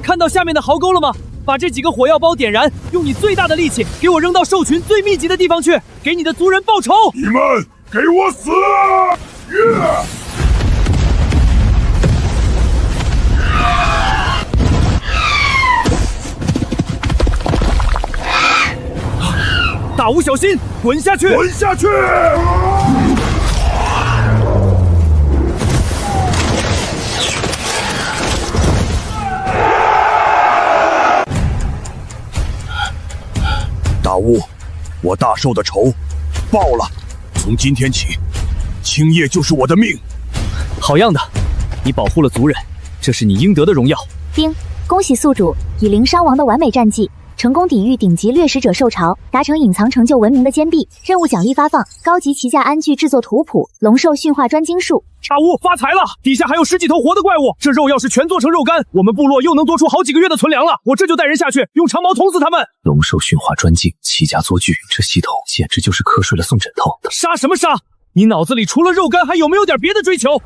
Speaker 7: 看到下面的壕溝了嗎？把這幾個火藥包點燃，用你最大的力氣給我扔到獸群最密集的地方去，給你的族人報仇！
Speaker 10: 你們給我死！
Speaker 7: 大巫小心，滾下去！
Speaker 10: 滾下去！大巫，我大寿的仇报了。从今天起，青叶就是我的命。
Speaker 1: 好样的，你保護了族人，這是你應得的榮耀。
Speaker 2: 丁，恭喜宿主以零傷亡的完美戰績，成功抵禦頂級掠食者受潮，達成隱藏成就文明的堅壁。任務獎勵發放：高級旗架鞍具製作圖譜，龍獸馴化專精術。
Speaker 7: 大巫發財了，底下還有10幾頭活的怪物，這肉要是全做成肉乾，我們部落又能多出好幾個月的存糧了。我這就帶人下去，用長矛捅死他們。
Speaker 6: 龍獸馴化專精，旗甲作具，這系統簡直就是瞌睡了送枕頭。
Speaker 7: 殺什麼殺？你腦子裡除了肉乾還有沒有點別的追求？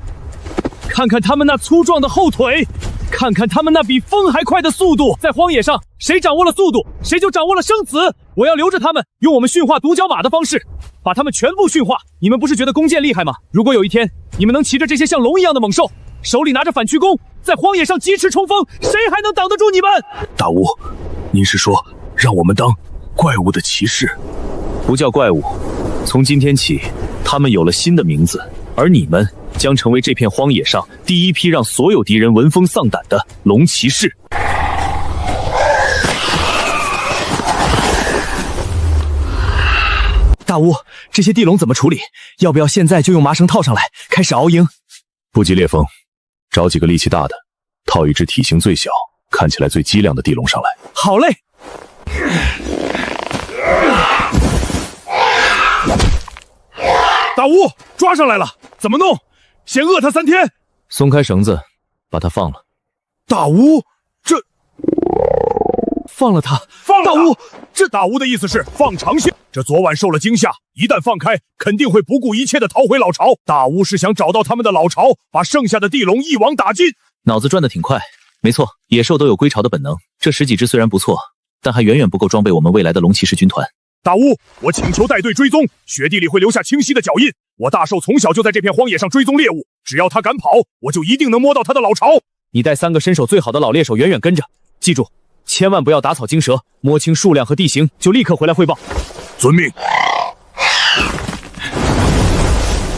Speaker 7: 看看他們那粗壯的後腿，看看他們那比風還快的速度，在荒野上，誰掌握了速度，誰就掌握了生死。我要留着他們，用我們馴化獨角馬的方式，把他們全部馴化。你們不是覺得弓箭厲害嗎？如果有一天，你們能騎着這些像龍一樣的猛獸，手裡拿着反曲弓，在荒野上疾馳衝鋒，誰還能擋得住你們？
Speaker 10: 大巫，您是說讓我們當怪物的騎士？
Speaker 5: 不叫怪物，從今天起，他們有了新的名字，而你們將成為這片荒野上第一批讓所有敵人聞風喪膽的龍騎士。
Speaker 1: 大巫，這些地龍怎麼處理？要不要現在就用麻繩套上來，開始熬營？
Speaker 3: 不急烈風，找幾個力氣大的，套一只體型最小、看起來最機靈的地龍上來。
Speaker 1: 好嘞。
Speaker 10: 大巫抓上來了，怎麼弄？先餓他3天。
Speaker 5: 鬆開繩子，把他放了。
Speaker 10: 大巫，這
Speaker 1: 放了他，
Speaker 10: 放了他。
Speaker 1: 大巫，
Speaker 10: 这大巫的意思是放長線。這昨晚受了驚嚇，一旦放開，肯定會不顧一切的逃回老巢。大巫是想找到他們的老巢，把剩下的地龍一網打盡。
Speaker 5: 腦子轉得挺快，沒錯，野獸都有歸巢的本能。這10幾隻雖然不錯，但還遠遠不夠裝備我們未來的龍騎士軍團。
Speaker 10: 大巫，我請求帶隊追蹤，雪地裡會留下清晰的腳印。我大獸從小就在這片荒野上追蹤獵物，只要他敢跑，我就一定能摸到他的老巢。
Speaker 1: 你帶3個身手最好的老獵手遠遠跟着，記住，千萬不要打草驚蛇，摸清數量和地形就立刻回來匯報。
Speaker 10: 遵命。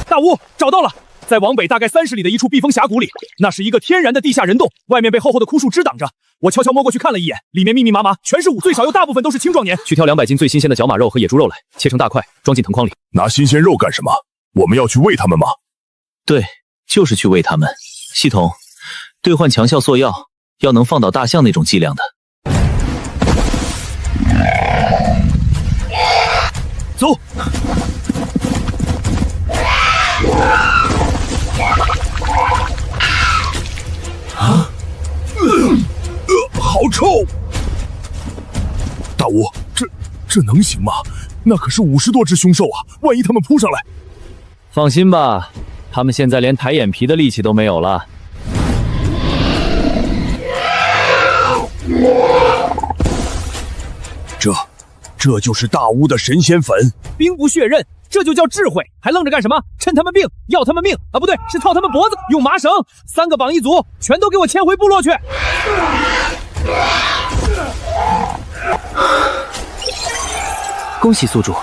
Speaker 7: 大巫找到了，在往北大概30里的一處避風峽谷裡，那是一個天然的地下人洞，外面被厚厚的枯樹枝擋着。我悄悄摸過去看了一眼，裡面密密麻麻，全是武，最少有大部分都是青壯年。
Speaker 1: 去挑200斤最新鮮的角馬肉和野豬肉來，切成大塊，裝進藤筐裡。
Speaker 10: 拿新鮮肉幹什麼？我們要去餵他們嗎？
Speaker 5: 對，就是去餵他們。系統，兌換強效塑藥，要能放倒大象那種劑量的。
Speaker 7: 走。
Speaker 10: 好臭！大巫，这能行嗎？那可是50多隻凶獸啊！萬一他們撲上來……
Speaker 1: 放心吧，他們現在連抬眼皮的力氣都沒有了。
Speaker 10: 這就是大巫的神仙粉，
Speaker 7: 兵不血刃，這就叫智慧。還愣着幹什麼？趁他們病，要他們命啊！不對，是套他們脖子，用麻繩，3個綁一組，全都給我牽回部落去。
Speaker 1: 恭喜宿主。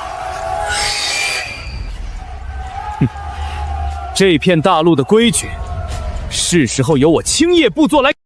Speaker 1: 这片大陸的規矩，是時候由我青葉部落來。